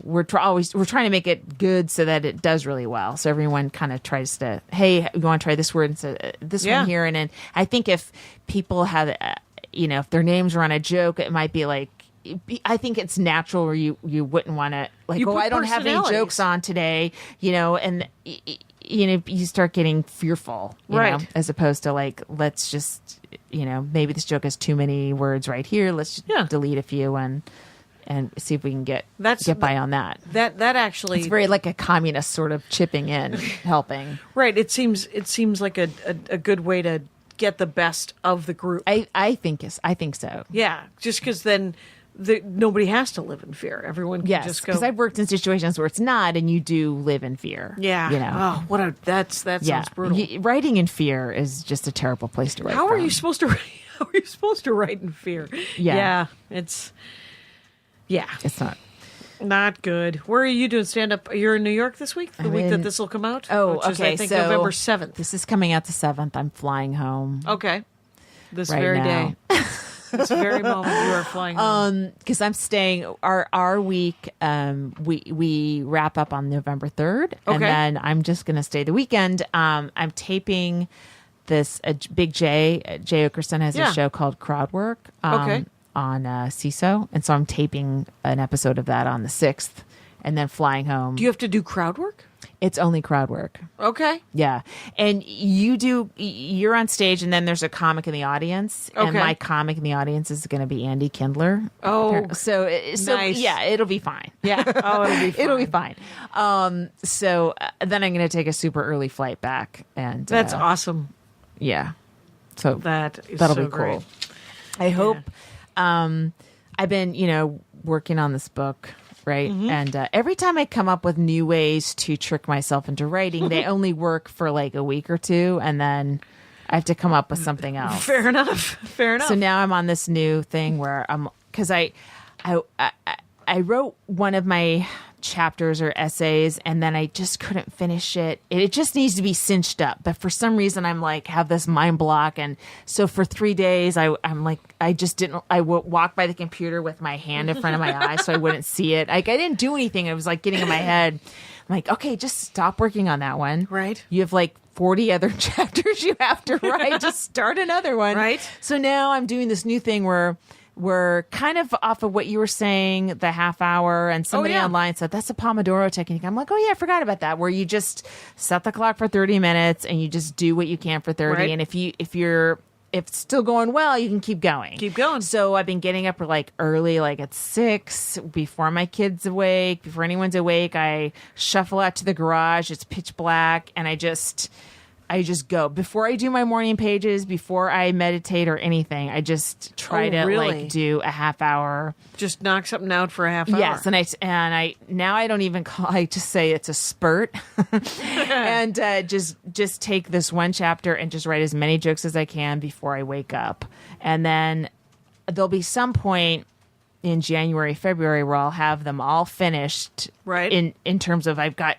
[SPEAKER 3] we're trying to make it good so that it does really well. So everyone kind of tries to, hey, you want to try this word instead this
[SPEAKER 4] Yeah.
[SPEAKER 3] one here, and then I think if people have if their names are on a joke, it might be like. I think it's natural where you wouldn't want to like,
[SPEAKER 4] You
[SPEAKER 3] oh,
[SPEAKER 4] put
[SPEAKER 3] I don't have any
[SPEAKER 4] personalities.
[SPEAKER 3] jokes on today, and you start getting fearful,
[SPEAKER 4] Right.
[SPEAKER 3] as opposed to like, let's just, maybe this joke has too many words right here. Let's just
[SPEAKER 4] Yeah.
[SPEAKER 3] delete a few and see if we can get
[SPEAKER 4] That's-
[SPEAKER 3] by on that.
[SPEAKER 4] That actually...
[SPEAKER 3] It's very like a communist sort of chipping in, helping.
[SPEAKER 4] Right. It seems like a good way to get the best of the group.
[SPEAKER 3] I think so.
[SPEAKER 4] Yeah. Just because then... nobody has to live in fear. Everyone can
[SPEAKER 3] Yes,
[SPEAKER 4] just go.
[SPEAKER 3] because I've worked in situations where it's not, and you do live in fear.
[SPEAKER 4] Yeah. Oh, that sounds brutal.
[SPEAKER 3] Writing in fear is just a terrible place to write.
[SPEAKER 4] How are
[SPEAKER 3] from.
[SPEAKER 4] you supposed to? How are you supposed to write in fear?
[SPEAKER 3] Yeah.
[SPEAKER 4] It's
[SPEAKER 3] It's not.
[SPEAKER 4] not good. Where are you doing stand up? You're in New York this week. The
[SPEAKER 3] I'm
[SPEAKER 4] week
[SPEAKER 3] in-
[SPEAKER 4] that this will come out.
[SPEAKER 3] Oh,
[SPEAKER 4] which is,
[SPEAKER 3] okay.
[SPEAKER 4] I think
[SPEAKER 3] so
[SPEAKER 4] November 7th.
[SPEAKER 3] This is coming out the 7th. I'm flying home.
[SPEAKER 4] Okay. This
[SPEAKER 3] Right
[SPEAKER 4] very
[SPEAKER 3] now.
[SPEAKER 4] day. This very moment you are flying home.
[SPEAKER 3] Because I'm staying our week. We wrap up on November 3rd, and
[SPEAKER 4] Okay.
[SPEAKER 3] then I'm just gonna stay the weekend. I'm taping this. Big Jay Okerson has
[SPEAKER 4] Yeah.
[SPEAKER 3] a show called Crowd Work.
[SPEAKER 4] Okay.
[SPEAKER 3] On CISO, and so I'm taping an episode of that on the 6th, and then flying home.
[SPEAKER 4] Do you have to do crowd work?
[SPEAKER 3] It's only crowd work.
[SPEAKER 4] Okay.
[SPEAKER 3] Yeah. And you're on stage, and then there's a comic in the audience. And
[SPEAKER 4] Okay.
[SPEAKER 3] my comic in the audience is going to be Andy Kindler.
[SPEAKER 4] Oh,
[SPEAKER 3] so
[SPEAKER 4] nice.
[SPEAKER 3] yeah, it'll be fine.
[SPEAKER 4] Yeah. Oh, it'll be fine.
[SPEAKER 3] It'll be fine. So then I'm going to take a super early flight back. And
[SPEAKER 4] That's awesome.
[SPEAKER 3] yeah. So
[SPEAKER 4] That is
[SPEAKER 3] that'll
[SPEAKER 4] so
[SPEAKER 3] be cool.
[SPEAKER 4] great.
[SPEAKER 3] I hope. I've been, working on this book, right?
[SPEAKER 4] Mm-hmm.
[SPEAKER 3] And every time I come up with new ways to trick myself into writing, they only work for like a week or two, and then I have to come up with something else.
[SPEAKER 4] Fair enough. Fair enough.
[SPEAKER 3] So now I'm on this new thing where because I wrote one of my chapters or essays, and then I just couldn't finish it. It just needs to be cinched up, but for some reason I'm like have this mind block, and so for 3 days I'm like I would walk by the computer with my hand in front of my eye so I wouldn't see it. Like I didn't do anything. It was like getting in my head. I'm like, okay, just stop working on that one.
[SPEAKER 4] Right.
[SPEAKER 3] You have like 40 other chapters you have to write. Just start another one.
[SPEAKER 4] Right.
[SPEAKER 3] So now I'm doing this new thing where we're kind of off of what you were saying, the half hour, and somebody
[SPEAKER 4] yeah.
[SPEAKER 3] online said that's a Pomodoro technique. I'm like, oh yeah, I forgot about that. Where you just set the clock for 30 minutes and you just do what you can for 30.
[SPEAKER 4] Right.
[SPEAKER 3] And if it's still going well, you can keep going.
[SPEAKER 4] Keep going.
[SPEAKER 3] So I've been getting up like early, like at 6, before my kid's awake, before anyone's awake. I shuffle out to the garage. It's pitch black, and I just go before I do my morning pages, before I meditate or anything. I just try to
[SPEAKER 4] really?
[SPEAKER 3] like do a half hour.
[SPEAKER 4] Just knock something out for a half hour.
[SPEAKER 3] Yes, and I now I don't even call. I just say it's a spurt, and just take this one chapter and just write as many jokes as I can before I wake up, and then there'll be some point in January, February where I'll have them all finished.
[SPEAKER 4] Right.
[SPEAKER 3] In terms of I've got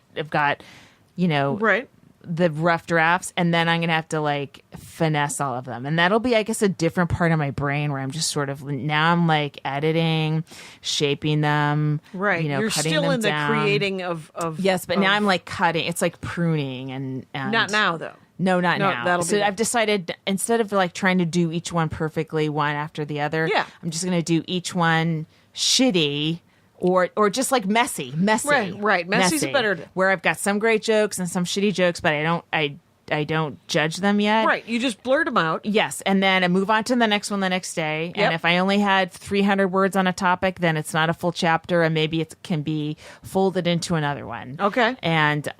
[SPEAKER 4] Right.
[SPEAKER 3] the rough drafts, and then I'm gonna have to like finesse all of them, and that'll be, I guess, a different part of my brain where I'm just sort of now I'm like editing, shaping them,
[SPEAKER 4] Right.
[SPEAKER 3] You're
[SPEAKER 4] cutting
[SPEAKER 3] still
[SPEAKER 4] them
[SPEAKER 3] in
[SPEAKER 4] the
[SPEAKER 3] down.
[SPEAKER 4] creating of
[SPEAKER 3] Yes, but now I'm like cutting. It's like pruning and
[SPEAKER 4] not now though.
[SPEAKER 3] No, not
[SPEAKER 4] No,
[SPEAKER 3] now.
[SPEAKER 4] that'll
[SPEAKER 3] So
[SPEAKER 4] be-
[SPEAKER 3] I've decided, instead of like trying to do each one perfectly one after the other,
[SPEAKER 4] Yeah.
[SPEAKER 3] I'm just gonna do each one shitty. Or just like messy.
[SPEAKER 4] Right. Messy's better.
[SPEAKER 3] Where I've got some great jokes and some shitty jokes, but I don't judge them yet.
[SPEAKER 4] Right. You just blurt them out.
[SPEAKER 3] Yes, and then I move on to the next one the next day.
[SPEAKER 4] Yep.
[SPEAKER 3] And if I only had 300 words on a topic, then it's not a full chapter, and maybe it can be folded into another one.
[SPEAKER 4] Okay.
[SPEAKER 3] And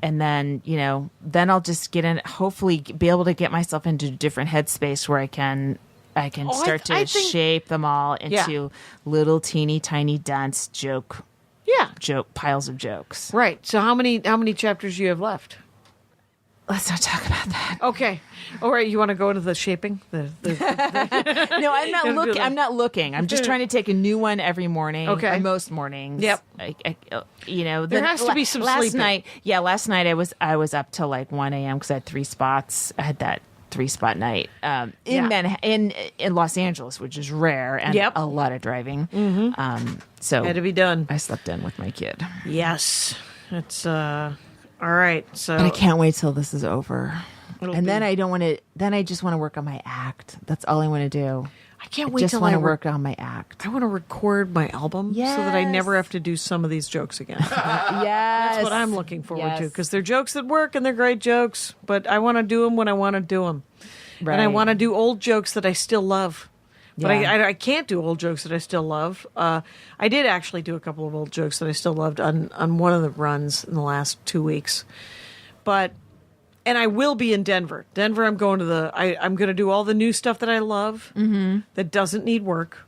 [SPEAKER 3] then then I'll just get in. Hopefully, be able to get myself into a different headspace where I can start to
[SPEAKER 4] I think-
[SPEAKER 3] shape them all into little teeny tiny dense joke piles of jokes.
[SPEAKER 4] Right. So how many chapters do you have left?
[SPEAKER 3] Let's not talk about that.
[SPEAKER 4] Okay. All right. You want to go into the shaping?
[SPEAKER 3] No, I'm not
[SPEAKER 4] It'll be
[SPEAKER 3] looking.
[SPEAKER 4] like-
[SPEAKER 3] I'm not looking. I'm just trying to take a new one every morning.
[SPEAKER 4] Okay.
[SPEAKER 3] Or most mornings.
[SPEAKER 4] Yep.
[SPEAKER 3] There
[SPEAKER 4] has to be some
[SPEAKER 3] last
[SPEAKER 4] sleeping.
[SPEAKER 3] night. Yeah, last night I was up till like 1 a.m. because I had 3 spots. I had that 3-spot night in
[SPEAKER 4] Yeah.
[SPEAKER 3] in Los Angeles, which is rare and
[SPEAKER 4] Yep.
[SPEAKER 3] a lot of driving. Mm-hmm. So
[SPEAKER 4] Had to be done.
[SPEAKER 3] I slept in with my kid.
[SPEAKER 4] Yes. It's all right. So
[SPEAKER 3] But I can't wait till this is over.
[SPEAKER 4] It'll
[SPEAKER 3] And then
[SPEAKER 4] be-
[SPEAKER 3] I don't want to. Then I just want to work on my act. That's all I want to do.
[SPEAKER 4] I can't
[SPEAKER 3] I
[SPEAKER 4] wait
[SPEAKER 3] just
[SPEAKER 4] till
[SPEAKER 3] want
[SPEAKER 4] I
[SPEAKER 3] to
[SPEAKER 4] work.
[SPEAKER 3] work on my act.
[SPEAKER 4] I want to record my album so that I never
[SPEAKER 3] Yes.
[SPEAKER 4] have to do some of these jokes again.
[SPEAKER 3] Yes,
[SPEAKER 4] That's what I'm looking forward to
[SPEAKER 3] Yes.
[SPEAKER 4] because they're jokes that work and they're great jokes. But I want to do them when I want to do them, and I
[SPEAKER 3] Right.
[SPEAKER 4] want to do old jokes that I still love. But
[SPEAKER 3] Yeah.
[SPEAKER 4] I can't do old jokes that I still love. I did actually do a couple of old jokes that I still loved on one of the runs in the last 2 weeks. And I will be in Denver. Denver, I'm going to I'm going to do all the new stuff that I love that doesn't need work.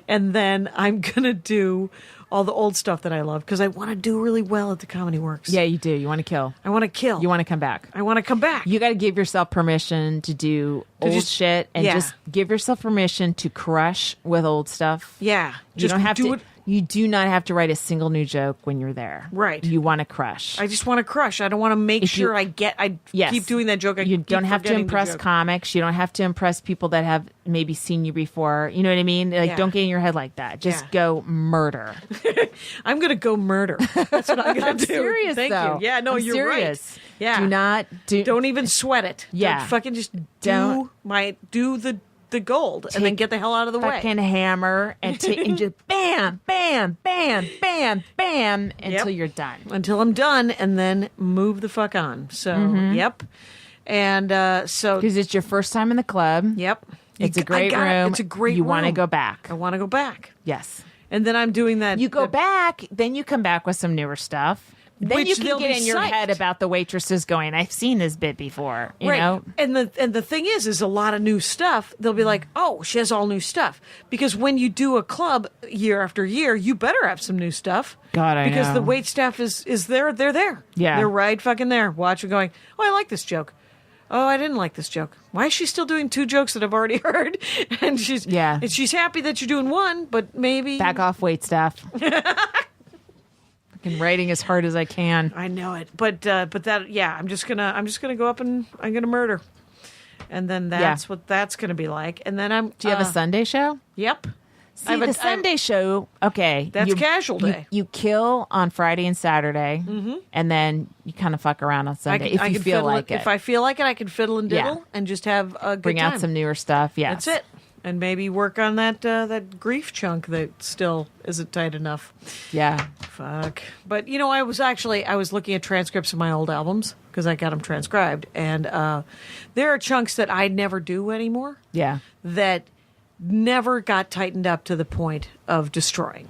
[SPEAKER 4] And then I'm going to do all the old stuff that I love because I want to do really well at the Comedy Works.
[SPEAKER 3] Yeah, you do. You want to kill.
[SPEAKER 4] I want to kill.
[SPEAKER 3] You want to come back.
[SPEAKER 4] I want to come back.
[SPEAKER 3] You got to give yourself permission to do old
[SPEAKER 4] just-
[SPEAKER 3] shit and
[SPEAKER 4] yeah.
[SPEAKER 3] just give yourself permission to crush with old stuff.
[SPEAKER 4] Yeah.
[SPEAKER 3] You
[SPEAKER 4] Just
[SPEAKER 3] don't have
[SPEAKER 4] do
[SPEAKER 3] to.
[SPEAKER 4] it.
[SPEAKER 3] You do not have to write a single new joke when you're there.
[SPEAKER 4] Right.
[SPEAKER 3] You want to crush.
[SPEAKER 4] I just want to crush. I don't want to make
[SPEAKER 3] If you-
[SPEAKER 4] sure I
[SPEAKER 3] Yes.
[SPEAKER 4] keep doing that joke.
[SPEAKER 3] You don't have to impress comics. You don't have to impress people that have maybe seen you before. You know what I mean? Like,
[SPEAKER 4] Yeah.
[SPEAKER 3] don't get in your head like that. Just
[SPEAKER 4] Yeah.
[SPEAKER 3] go murder.
[SPEAKER 4] I'm going to go murder. That's what I'm going
[SPEAKER 3] I'm
[SPEAKER 4] to do.
[SPEAKER 3] serious,
[SPEAKER 4] Thank
[SPEAKER 3] though.
[SPEAKER 4] you. Yeah, no,
[SPEAKER 3] I'm
[SPEAKER 4] you're
[SPEAKER 3] serious.
[SPEAKER 4] right. Yeah.
[SPEAKER 3] Do not do.
[SPEAKER 4] Don't even sweat it.
[SPEAKER 3] Yeah.
[SPEAKER 4] Don't fucking just
[SPEAKER 3] Don't-
[SPEAKER 4] do the gold and then
[SPEAKER 3] Take
[SPEAKER 4] get the hell out of the way.
[SPEAKER 3] fucking hammer and just bam, bam, bam, bam, bam until
[SPEAKER 4] Yep.
[SPEAKER 3] you're done.
[SPEAKER 4] Until I'm done and then move the fuck on. So,
[SPEAKER 3] Mm-hmm.
[SPEAKER 4] yep. And so,
[SPEAKER 3] Because it's your first time in the club.
[SPEAKER 4] yep.
[SPEAKER 3] It's a
[SPEAKER 4] I
[SPEAKER 3] great
[SPEAKER 4] got it.
[SPEAKER 3] room.
[SPEAKER 4] It's a great
[SPEAKER 3] You
[SPEAKER 4] room.
[SPEAKER 3] want to go back.
[SPEAKER 4] I want to go back.
[SPEAKER 3] Yes.
[SPEAKER 4] And then I'm doing that.
[SPEAKER 3] You go
[SPEAKER 4] that-
[SPEAKER 3] back, then you come back with some newer stuff. Then
[SPEAKER 4] Which
[SPEAKER 3] you can
[SPEAKER 4] they'll
[SPEAKER 3] get
[SPEAKER 4] be
[SPEAKER 3] in your
[SPEAKER 4] psyched.
[SPEAKER 3] head about the waitresses going, I've seen this bit before. You
[SPEAKER 4] Right.
[SPEAKER 3] know?
[SPEAKER 4] And the thing is a lot of new stuff. They'll be like, oh, she has all new stuff. Because when you do a club year after year, you better have some new stuff.
[SPEAKER 3] God, I
[SPEAKER 4] Because
[SPEAKER 3] know.
[SPEAKER 4] the wait staff is there. They're there.
[SPEAKER 3] Yeah.
[SPEAKER 4] They're right fucking there. Watching, going, oh, I like this joke. Oh, I didn't like this joke. Why is she still doing 2 jokes that I've already heard? And she's happy that you're doing one, but maybe
[SPEAKER 3] Back off, wait staff. Fucking writing as hard as I can.
[SPEAKER 4] I know it, but that I'm just gonna go up and I'm gonna murder, and then that's what that's gonna be like, and then I'm
[SPEAKER 3] Do you have a Sunday show?
[SPEAKER 4] Yep.
[SPEAKER 3] See, the Sunday show, okay.
[SPEAKER 4] That's casual day.
[SPEAKER 3] You kill on Friday and Saturday, and then you kind of fuck around on Sunday if you feel like it.
[SPEAKER 4] If I feel like it, I can fiddle and diddle and just have a good
[SPEAKER 3] Bring
[SPEAKER 4] time.
[SPEAKER 3] out some newer stuff. Yes.
[SPEAKER 4] That's it. And maybe work on that grief chunk that still isn't tight enough.
[SPEAKER 3] Yeah.
[SPEAKER 4] Fuck. But, I was looking at transcripts of my old albums because I got them transcribed. And there are chunks that I never do anymore
[SPEAKER 3] Yeah.
[SPEAKER 4] that never got tightened up to the point of destroying.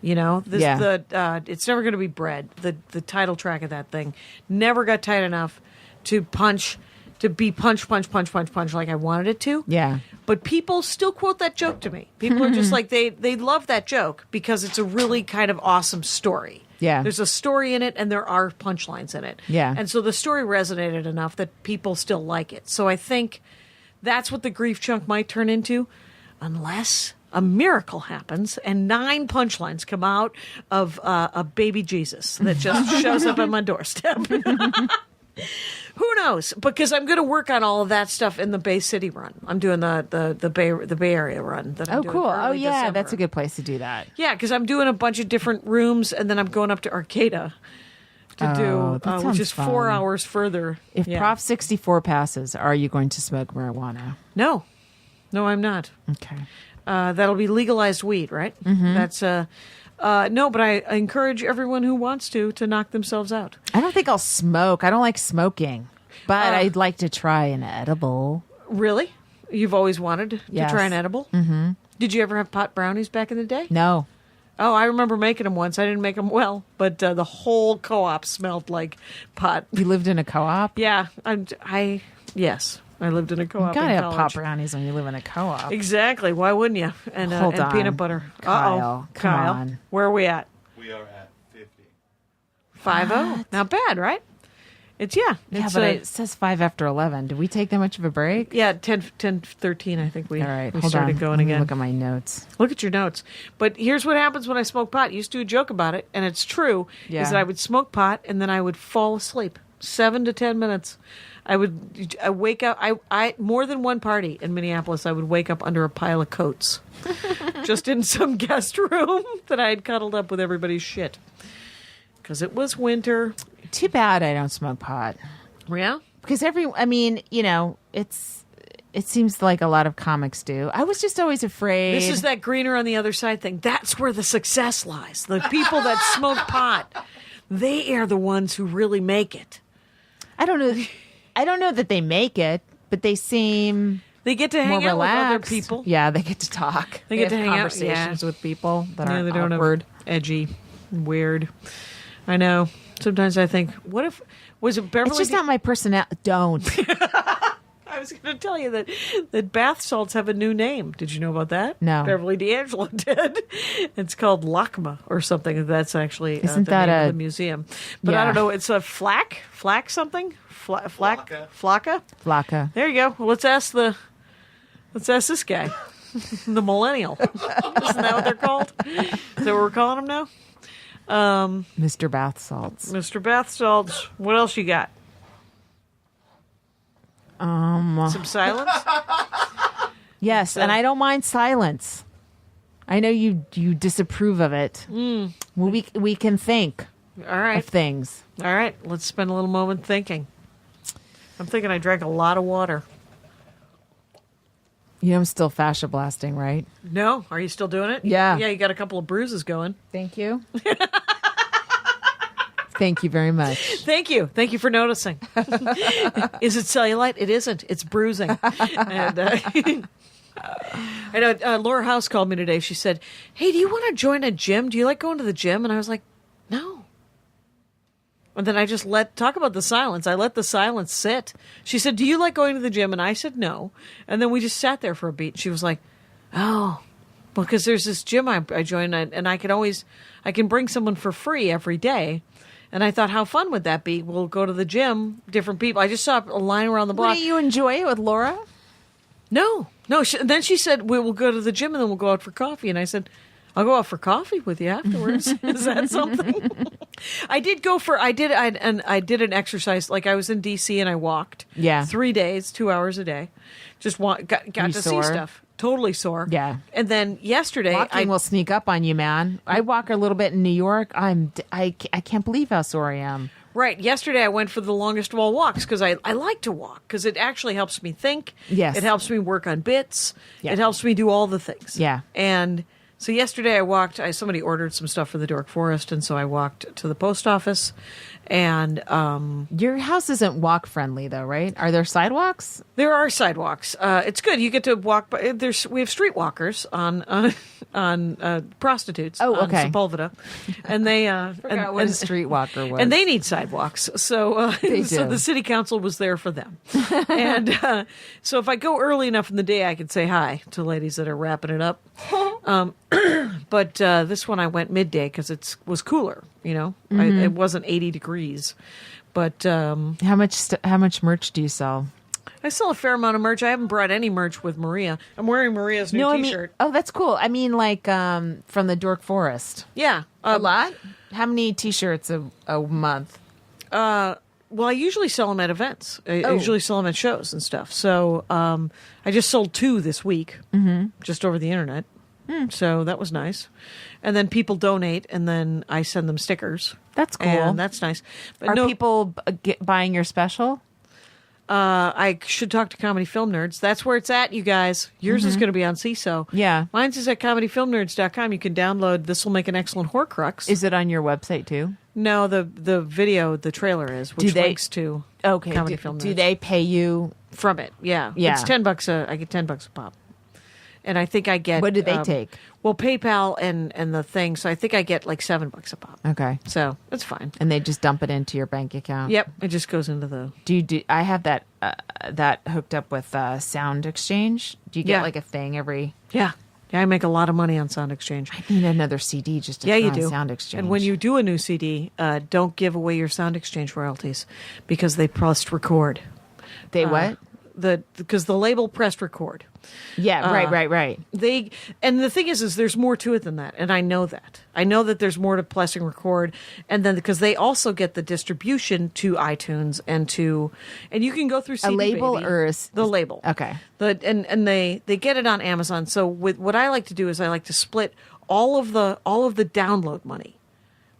[SPEAKER 4] It's never going to be bread. The title track of that thing never got tight enough to be punch like I wanted it to.
[SPEAKER 3] Yeah.
[SPEAKER 4] But people still quote that joke to me. People are just like, they love that joke because it's a really kind of awesome story.
[SPEAKER 3] Yeah.
[SPEAKER 4] There's a story in it and there are punchlines in it.
[SPEAKER 3] Yeah.
[SPEAKER 4] And so the story resonated enough that people still like it. So I think that's what the grief chunk might turn into, unless a miracle happens and 9 punchlines come out of a baby Jesus that just shows up at my doorstep. Who knows? Because I'm going to work on all of that stuff in the Bay City run. I'm doing the Bay Area run. That I'm doing
[SPEAKER 3] cool. Oh,
[SPEAKER 4] early
[SPEAKER 3] yeah.
[SPEAKER 4] December.
[SPEAKER 3] That's a good place to do that.
[SPEAKER 4] Yeah, because I'm doing a bunch of different rooms, and then I'm going up to Arcata to
[SPEAKER 3] that
[SPEAKER 4] do, which
[SPEAKER 3] sounds
[SPEAKER 4] is 4
[SPEAKER 3] fun.
[SPEAKER 4] hours further.
[SPEAKER 3] If
[SPEAKER 4] Yeah.
[SPEAKER 3] Prop 64 passes, are you going to smoke marijuana?
[SPEAKER 4] No, I'm not.
[SPEAKER 3] Okay.
[SPEAKER 4] That'll be legalized weed, right? Mm-hmm. That's no, but I encourage everyone who wants to knock themselves out.
[SPEAKER 3] I don't think I'll smoke. I don't like smoking, but I'd like to try an edible.
[SPEAKER 4] Really? You've always wanted to
[SPEAKER 3] Yes.
[SPEAKER 4] try an edible? Mm-hmm. Did you ever have pot brownies back in the day?
[SPEAKER 3] No.
[SPEAKER 4] Oh, I remember making them once. I didn't make them well, but the whole co-op smelled like pot.
[SPEAKER 3] You lived in a co-op?
[SPEAKER 4] Yeah, yes, I lived in a co-op.
[SPEAKER 3] You gotta
[SPEAKER 4] in
[SPEAKER 3] have
[SPEAKER 4] college.
[SPEAKER 3] pop brownies when you live in a co-op.
[SPEAKER 4] Exactly. Why wouldn't you? And
[SPEAKER 3] Hold on.
[SPEAKER 4] peanut butter.
[SPEAKER 3] Kyle, come
[SPEAKER 4] Kyle.
[SPEAKER 3] on.
[SPEAKER 4] Where are we at?
[SPEAKER 5] We are at 50.
[SPEAKER 4] 5-0. Not bad, right? It's
[SPEAKER 3] Yeah,
[SPEAKER 4] It's,
[SPEAKER 3] but it says 5 after 11. Did we take that much of a break?
[SPEAKER 4] 10:13. I think we
[SPEAKER 3] All right,
[SPEAKER 4] we
[SPEAKER 3] hold
[SPEAKER 4] started
[SPEAKER 3] on.
[SPEAKER 4] going
[SPEAKER 3] Let me
[SPEAKER 4] again.
[SPEAKER 3] look at my notes.
[SPEAKER 4] Look at your notes. But here's what happens when I smoke pot. You used to do a joke about it, and it's true.
[SPEAKER 3] Yeah.
[SPEAKER 4] Is that I would smoke pot and then I would fall asleep. 7 to 10 minutes. I wake up. I more than one party in Minneapolis. I would wake up under a pile of coats, just in some guest room that I had cuddled up with everybody's shit, because it was winter.
[SPEAKER 3] Too bad I don't smoke pot.
[SPEAKER 4] Yeah.
[SPEAKER 3] Because it seems like a lot of comics do. I was just always afraid.
[SPEAKER 4] This is that greener on the other side thing. That's where the success lies. The people that smoke pot, they are the ones who really make it.
[SPEAKER 3] I don't know that they make it, but they seem
[SPEAKER 4] They get to
[SPEAKER 3] more
[SPEAKER 4] hang out with other
[SPEAKER 3] relaxed.
[SPEAKER 4] people.
[SPEAKER 3] Yeah, they get to talk.
[SPEAKER 4] They get to
[SPEAKER 3] have
[SPEAKER 4] hang out,
[SPEAKER 3] conversations with people that
[SPEAKER 4] Yeah,
[SPEAKER 3] aren't
[SPEAKER 4] they don't
[SPEAKER 3] awkward.
[SPEAKER 4] have edgy, weird. I know. Sometimes I think, what if was it Beverly?
[SPEAKER 3] It's just not my personality. Don't.
[SPEAKER 4] I was going to tell you that bath salts have a new name. Did you know about that?
[SPEAKER 3] No.
[SPEAKER 4] Beverly D'Angelo did. It's called LACMA or something. That's actually
[SPEAKER 3] Isn't
[SPEAKER 4] the
[SPEAKER 3] that
[SPEAKER 4] name
[SPEAKER 3] a-
[SPEAKER 4] of the museum. But I
[SPEAKER 3] Yeah.
[SPEAKER 4] don't know. It's a flack something.
[SPEAKER 5] Flocka.
[SPEAKER 4] Flocka.
[SPEAKER 3] Flocka.
[SPEAKER 4] There you go. Well, let's ask this guy, the millennial. Isn't that what they're called? Is that what we're calling him now?
[SPEAKER 3] Mr. Bath Salts.
[SPEAKER 4] Mr. Bath Salts. What else you got? Some silence?
[SPEAKER 3] Yes, and I don't mind silence. I know you disapprove of it. Well, we can think
[SPEAKER 4] All right.
[SPEAKER 3] of things.
[SPEAKER 4] All right. Let's spend a little moment thinking. I'm thinking I drank a lot of water.
[SPEAKER 3] You know, I'm still fascia blasting, right?
[SPEAKER 4] No? Are you still doing it?
[SPEAKER 3] Yeah.
[SPEAKER 4] Yeah, you got a couple of bruises going.
[SPEAKER 3] Thank you. Thank you very much.
[SPEAKER 4] Thank you. Thank you for noticing. Is it cellulite? It isn't. It's bruising. And I know Laura House called me today. She said, "Hey, do you want to join a gym? Do you like going to the gym?" And I was like, "No." And then I just talk about the silence. I let the silence sit. She said, "Do you like going to the gym?" And I said, "No." And then we just sat there for a beat. She was like, "Oh, well, because there's this gym I joined, and I can bring someone for free every day." And I thought, how fun would that be? We'll go to the gym, different people. I just saw a line around the block.
[SPEAKER 3] Wouldn't you enjoy it with Laura?
[SPEAKER 4] No. Then she said, we'll go to the gym and then we'll go out for coffee. And I said, I'll go out for coffee with you afterwards. Is that something? I did an exercise. Like I was in DC and I walked.
[SPEAKER 3] Yeah.
[SPEAKER 4] 3 days, 2 hours a day. Just got
[SPEAKER 3] You
[SPEAKER 4] to see
[SPEAKER 3] sore?
[SPEAKER 4] stuff. Totally sore.
[SPEAKER 3] Yeah.
[SPEAKER 4] And then yesterday,
[SPEAKER 3] Walking will sneak up on you, man. I walk a little bit in New York. I can't believe how sore I am.
[SPEAKER 4] Right. Yesterday, I went for the longest of all walks because I like to walk because it actually helps me think.
[SPEAKER 3] Yes.
[SPEAKER 4] It helps me work on bits.
[SPEAKER 3] Yeah.
[SPEAKER 4] It helps me do all the things.
[SPEAKER 3] Yeah.
[SPEAKER 4] And so yesterday I walked. Somebody ordered some stuff for the Dork Forest, and so I walked to the post office. And
[SPEAKER 3] Your house isn't walk friendly though, right? Are there sidewalks?
[SPEAKER 4] there are sidewalks. It's good. You get to walk. We have streetwalkers on prostitutes.
[SPEAKER 3] Oh,
[SPEAKER 4] on
[SPEAKER 3] okay.
[SPEAKER 4] Sepulveda, and they
[SPEAKER 3] Forgot what a streetwalker was.
[SPEAKER 4] and they need sidewalks. So
[SPEAKER 3] They
[SPEAKER 4] so
[SPEAKER 3] do.
[SPEAKER 4] the city council was there for them. And so if I go early enough in the day, I can say hi to ladies that are wrapping it up. But this one I went midday because it was cooler. It wasn't 80 degrees. But
[SPEAKER 3] How much merch do you sell?
[SPEAKER 4] I sell a fair amount of merch. I haven't brought any merch with Maria. I'm wearing Maria's new
[SPEAKER 3] I mean,
[SPEAKER 4] T-shirt.
[SPEAKER 3] oh, that's cool. I mean, like from the Dork Forest.
[SPEAKER 4] Yeah,
[SPEAKER 3] A lot? How many T-shirts a month?
[SPEAKER 4] Well, I usually sell them at events. I
[SPEAKER 3] Oh.
[SPEAKER 4] usually sell them at shows and stuff. So I just sold 2 this week, just over the internet. So that was nice. And then people donate, and then I send them stickers.
[SPEAKER 3] That's cool.
[SPEAKER 4] And that's nice. But
[SPEAKER 3] Are
[SPEAKER 4] no,
[SPEAKER 3] people buying your special?
[SPEAKER 4] I should talk to Comedy Film Nerds. That's where it's at, you guys. Yours is going to be on CISO.
[SPEAKER 3] Yeah.
[SPEAKER 4] Mine's is at comedyfilmnerds.com. You can download This Will Make an Excellent Horcrux.
[SPEAKER 3] Is it on your website too?
[SPEAKER 4] No, the video, the trailer is, which
[SPEAKER 3] Do they-
[SPEAKER 4] links to
[SPEAKER 3] Okay.
[SPEAKER 4] Comedy
[SPEAKER 3] Do,
[SPEAKER 4] Film
[SPEAKER 3] do
[SPEAKER 4] Nerds.
[SPEAKER 3] they pay you?
[SPEAKER 4] From it, yeah.
[SPEAKER 3] Yeah.
[SPEAKER 4] It's $10 I get $10 a pop. And I think I get...
[SPEAKER 3] What do they take?
[SPEAKER 4] Well, PayPal and the thing, so I think I get like $7 a pop.
[SPEAKER 3] Okay.
[SPEAKER 4] So, it's fine.
[SPEAKER 3] And they just dump it into your bank account.
[SPEAKER 4] Yep, it just goes into the...
[SPEAKER 3] Do I have that hooked up with Sound Exchange? Do you get
[SPEAKER 4] Yeah.
[SPEAKER 3] like a thing every?
[SPEAKER 4] Yeah, I make a lot of money on Sound Exchange.
[SPEAKER 3] I need another CD just to
[SPEAKER 4] Yeah,
[SPEAKER 3] throw
[SPEAKER 4] you
[SPEAKER 3] on
[SPEAKER 4] do.
[SPEAKER 3] Sound Exchange.
[SPEAKER 4] And when you do a new CD, don't give away your Sound Exchange royalties because they pressed record.
[SPEAKER 3] they what?
[SPEAKER 4] Because the label pressed record.
[SPEAKER 3] Yeah, right.
[SPEAKER 4] And the thing is there's more to it than that, and I know that. I know that there's more to pressing record, and then because they also get the distribution to iTunes and you can go through CD
[SPEAKER 3] label
[SPEAKER 4] Baby.
[SPEAKER 3] or
[SPEAKER 4] the label.
[SPEAKER 3] Okay.
[SPEAKER 4] And they get it on Amazon. So with what I like to do is I like to split all of the download money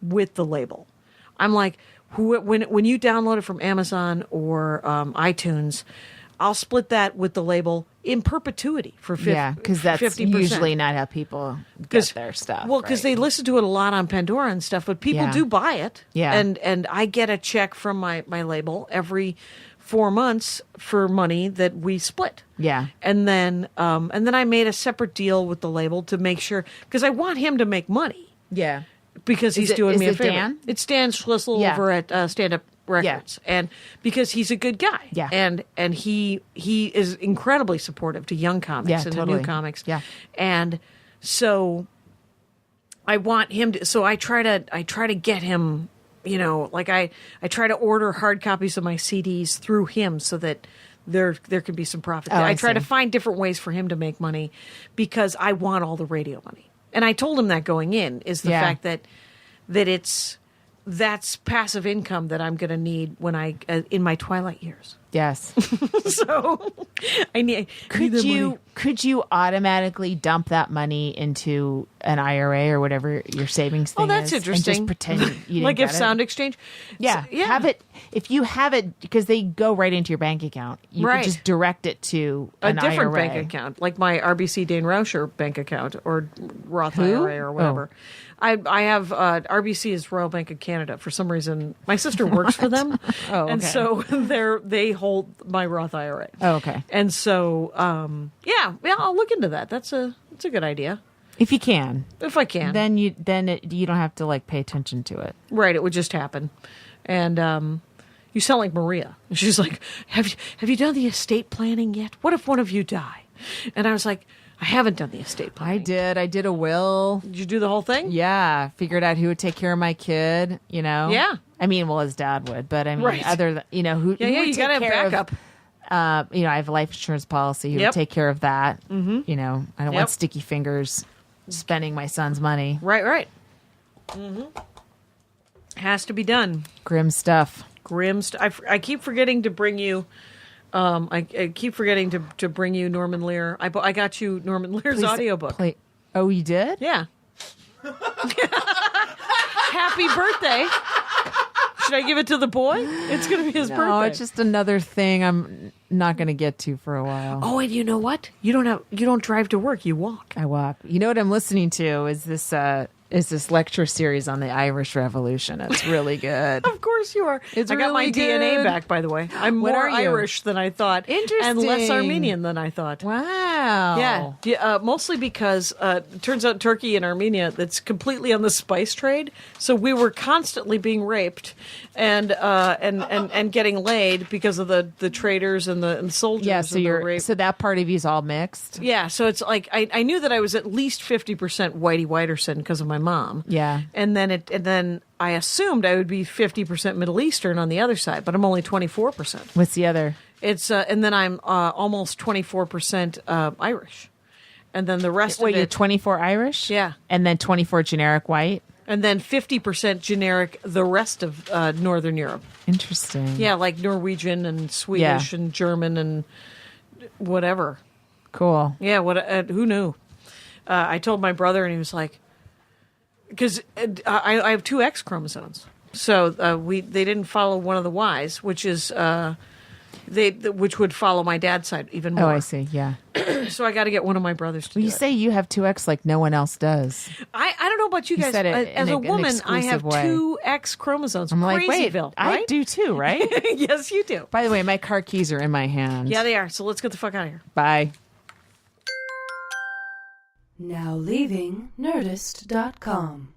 [SPEAKER 4] with the label. I'm like, when you download it from Amazon or iTunes, I'll split that with the label in perpetuity for 50%.
[SPEAKER 3] Yeah, because that's
[SPEAKER 4] 50%.
[SPEAKER 3] usually not how people get their stuff.
[SPEAKER 4] Well, because they listen to it a lot on Pandora and stuff, but people
[SPEAKER 3] Yeah.
[SPEAKER 4] do buy it.
[SPEAKER 3] Yeah.
[SPEAKER 4] And I get a check from my label every 4 months for money that we split.
[SPEAKER 3] Yeah.
[SPEAKER 4] And then I made a separate deal with the label to make sure, because I want him to make money
[SPEAKER 3] Yeah.
[SPEAKER 4] because he's doing
[SPEAKER 3] is
[SPEAKER 4] me a
[SPEAKER 3] it
[SPEAKER 4] favor.
[SPEAKER 3] Dan?
[SPEAKER 4] It's Dan Schlissel
[SPEAKER 3] Yeah.
[SPEAKER 4] over at Stand Up Records, and because he's a good guy,
[SPEAKER 3] Yeah.
[SPEAKER 4] and he is incredibly supportive to young comics
[SPEAKER 3] Yeah,
[SPEAKER 4] and to
[SPEAKER 3] totally.
[SPEAKER 4] new comics,
[SPEAKER 3] Yeah.
[SPEAKER 4] and so I want him to. So I try to get him. Like I try to order hard copies of my CDs through him so that there can be some profit.
[SPEAKER 3] Oh, I
[SPEAKER 4] try to
[SPEAKER 3] see.
[SPEAKER 4] find different ways for him to make money because I want all the radio money. And I told him that going in is the
[SPEAKER 3] Yeah.
[SPEAKER 4] fact that that's passive income that I'm going to need when I in my twilight years.
[SPEAKER 3] Yes.
[SPEAKER 4] So I need
[SPEAKER 3] Could you automatically dump that money into an IRA or whatever your savings thing
[SPEAKER 4] Oh, that's
[SPEAKER 3] is, and
[SPEAKER 4] interesting.
[SPEAKER 3] just pretend you didn't
[SPEAKER 4] like if
[SPEAKER 3] get it?
[SPEAKER 4] Sound Exchange.
[SPEAKER 3] Yeah,
[SPEAKER 4] So- yeah.
[SPEAKER 3] have it if you have it because they go right into your bank account. You
[SPEAKER 4] Right.
[SPEAKER 3] can just direct it to
[SPEAKER 4] A
[SPEAKER 3] an
[SPEAKER 4] different
[SPEAKER 3] IRA.
[SPEAKER 4] bank account, like my RBC Dane Rauscher bank account or Roth
[SPEAKER 3] Who?
[SPEAKER 4] IRA or whatever. I have RBC is Royal Bank of Canada. For some reason, my sister works for them,
[SPEAKER 3] Oh,
[SPEAKER 4] and
[SPEAKER 3] okay.
[SPEAKER 4] so they hold my Roth IRA.
[SPEAKER 3] Oh, okay.
[SPEAKER 4] And so, yeah, I'll look into that. That's a good idea
[SPEAKER 3] If you can,
[SPEAKER 4] if I can.
[SPEAKER 3] then you don't have to like pay attention to it.
[SPEAKER 4] Right, it would just happen. And you sound like Maria. And she's like, have you done the estate planning yet? What if one of you die? And I was like, I haven't done the estate planning.
[SPEAKER 3] I did a will.
[SPEAKER 4] Did you do the whole thing?
[SPEAKER 3] Yeah, figured out who would take care of my kid.
[SPEAKER 4] Yeah.
[SPEAKER 3] I mean, well, his dad would, but I mean,
[SPEAKER 4] Right.
[SPEAKER 3] other than, who?
[SPEAKER 4] Yeah,
[SPEAKER 3] who
[SPEAKER 4] yeah,
[SPEAKER 3] would
[SPEAKER 4] you
[SPEAKER 3] take
[SPEAKER 4] gotta have
[SPEAKER 3] care of,
[SPEAKER 4] backup.
[SPEAKER 3] I have a life insurance policy who
[SPEAKER 4] Yep.
[SPEAKER 3] would take care of that. Mm-hmm. I don't
[SPEAKER 4] Yep.
[SPEAKER 3] want sticky fingers spending my son's money.
[SPEAKER 4] Right. Has to be done.
[SPEAKER 3] Grim stuff.
[SPEAKER 4] I keep forgetting to bring you. I keep forgetting to bring you Norman Lear. I got you Norman Lear's audiobook.
[SPEAKER 3] Oh, you did?
[SPEAKER 4] Yeah. Happy birthday. Should I give it to the boy? It's going to be his birthday.
[SPEAKER 3] Oh, it's just another thing I'm not going to get to for a while.
[SPEAKER 4] Oh, and you know what? You don't drive to work. You walk.
[SPEAKER 3] I walk. You know what I'm listening to is this lecture series on the Irish Revolution. It's really good.
[SPEAKER 4] Of course you are.
[SPEAKER 3] It's
[SPEAKER 4] I got my
[SPEAKER 3] really
[SPEAKER 4] DNA
[SPEAKER 3] good.
[SPEAKER 4] back, by the way. I'm
[SPEAKER 3] What
[SPEAKER 4] more
[SPEAKER 3] are you?
[SPEAKER 4] Irish than I thought. And less
[SPEAKER 3] Interesting.
[SPEAKER 4] Armenian than I thought.
[SPEAKER 3] Wow.
[SPEAKER 4] Yeah, mostly because it turns out Turkey and Armenia, that's completely on the spice trade. So we were constantly being raped and getting laid because of the traders and the soldiers.
[SPEAKER 3] Yeah,
[SPEAKER 4] and the rape.
[SPEAKER 3] so that part of you's all mixed.
[SPEAKER 4] Yeah, so it's like I knew that I was at least 50% Whitey Whiterson because of my mom.
[SPEAKER 3] Yeah.
[SPEAKER 4] And then I assumed I would be 50% Middle Eastern on the other side, but I'm only 24%.
[SPEAKER 3] What's the other?
[SPEAKER 4] It's and then I'm almost 24% Irish. And then the rest
[SPEAKER 3] Wait,
[SPEAKER 4] of
[SPEAKER 3] you're
[SPEAKER 4] it
[SPEAKER 3] 24 Irish?
[SPEAKER 4] Yeah.
[SPEAKER 3] And then 24 generic white?
[SPEAKER 4] and then 50% generic the rest of Northern Europe.
[SPEAKER 3] Interesting.
[SPEAKER 4] Yeah, like Norwegian and Swedish and German and whatever.
[SPEAKER 3] Cool.
[SPEAKER 4] Yeah, who knew? I told my brother, and he was like, because I have two X chromosomes, so they didn't follow one of the Ys, which is which would follow my dad's side even more.
[SPEAKER 3] Oh, I see. Yeah.
[SPEAKER 4] So I got to get one of my brothers to
[SPEAKER 3] Well,
[SPEAKER 4] do
[SPEAKER 3] you
[SPEAKER 4] it.
[SPEAKER 3] say you have 2X like no one else does.
[SPEAKER 4] I don't know about you guys.
[SPEAKER 3] said it
[SPEAKER 4] As
[SPEAKER 3] in
[SPEAKER 4] a
[SPEAKER 3] an
[SPEAKER 4] woman, I
[SPEAKER 3] exclusive
[SPEAKER 4] have
[SPEAKER 3] way.
[SPEAKER 4] two X chromosomes.
[SPEAKER 3] I'm like, wait,
[SPEAKER 4] Crazyville,
[SPEAKER 3] I
[SPEAKER 4] right?
[SPEAKER 3] do too, right?
[SPEAKER 4] Yes, you do.
[SPEAKER 3] By the way, my car keys are in my hand.
[SPEAKER 4] Yeah, they are. So let's get the fuck out of here.
[SPEAKER 3] Bye.
[SPEAKER 1] Now leaving Nerdist.com.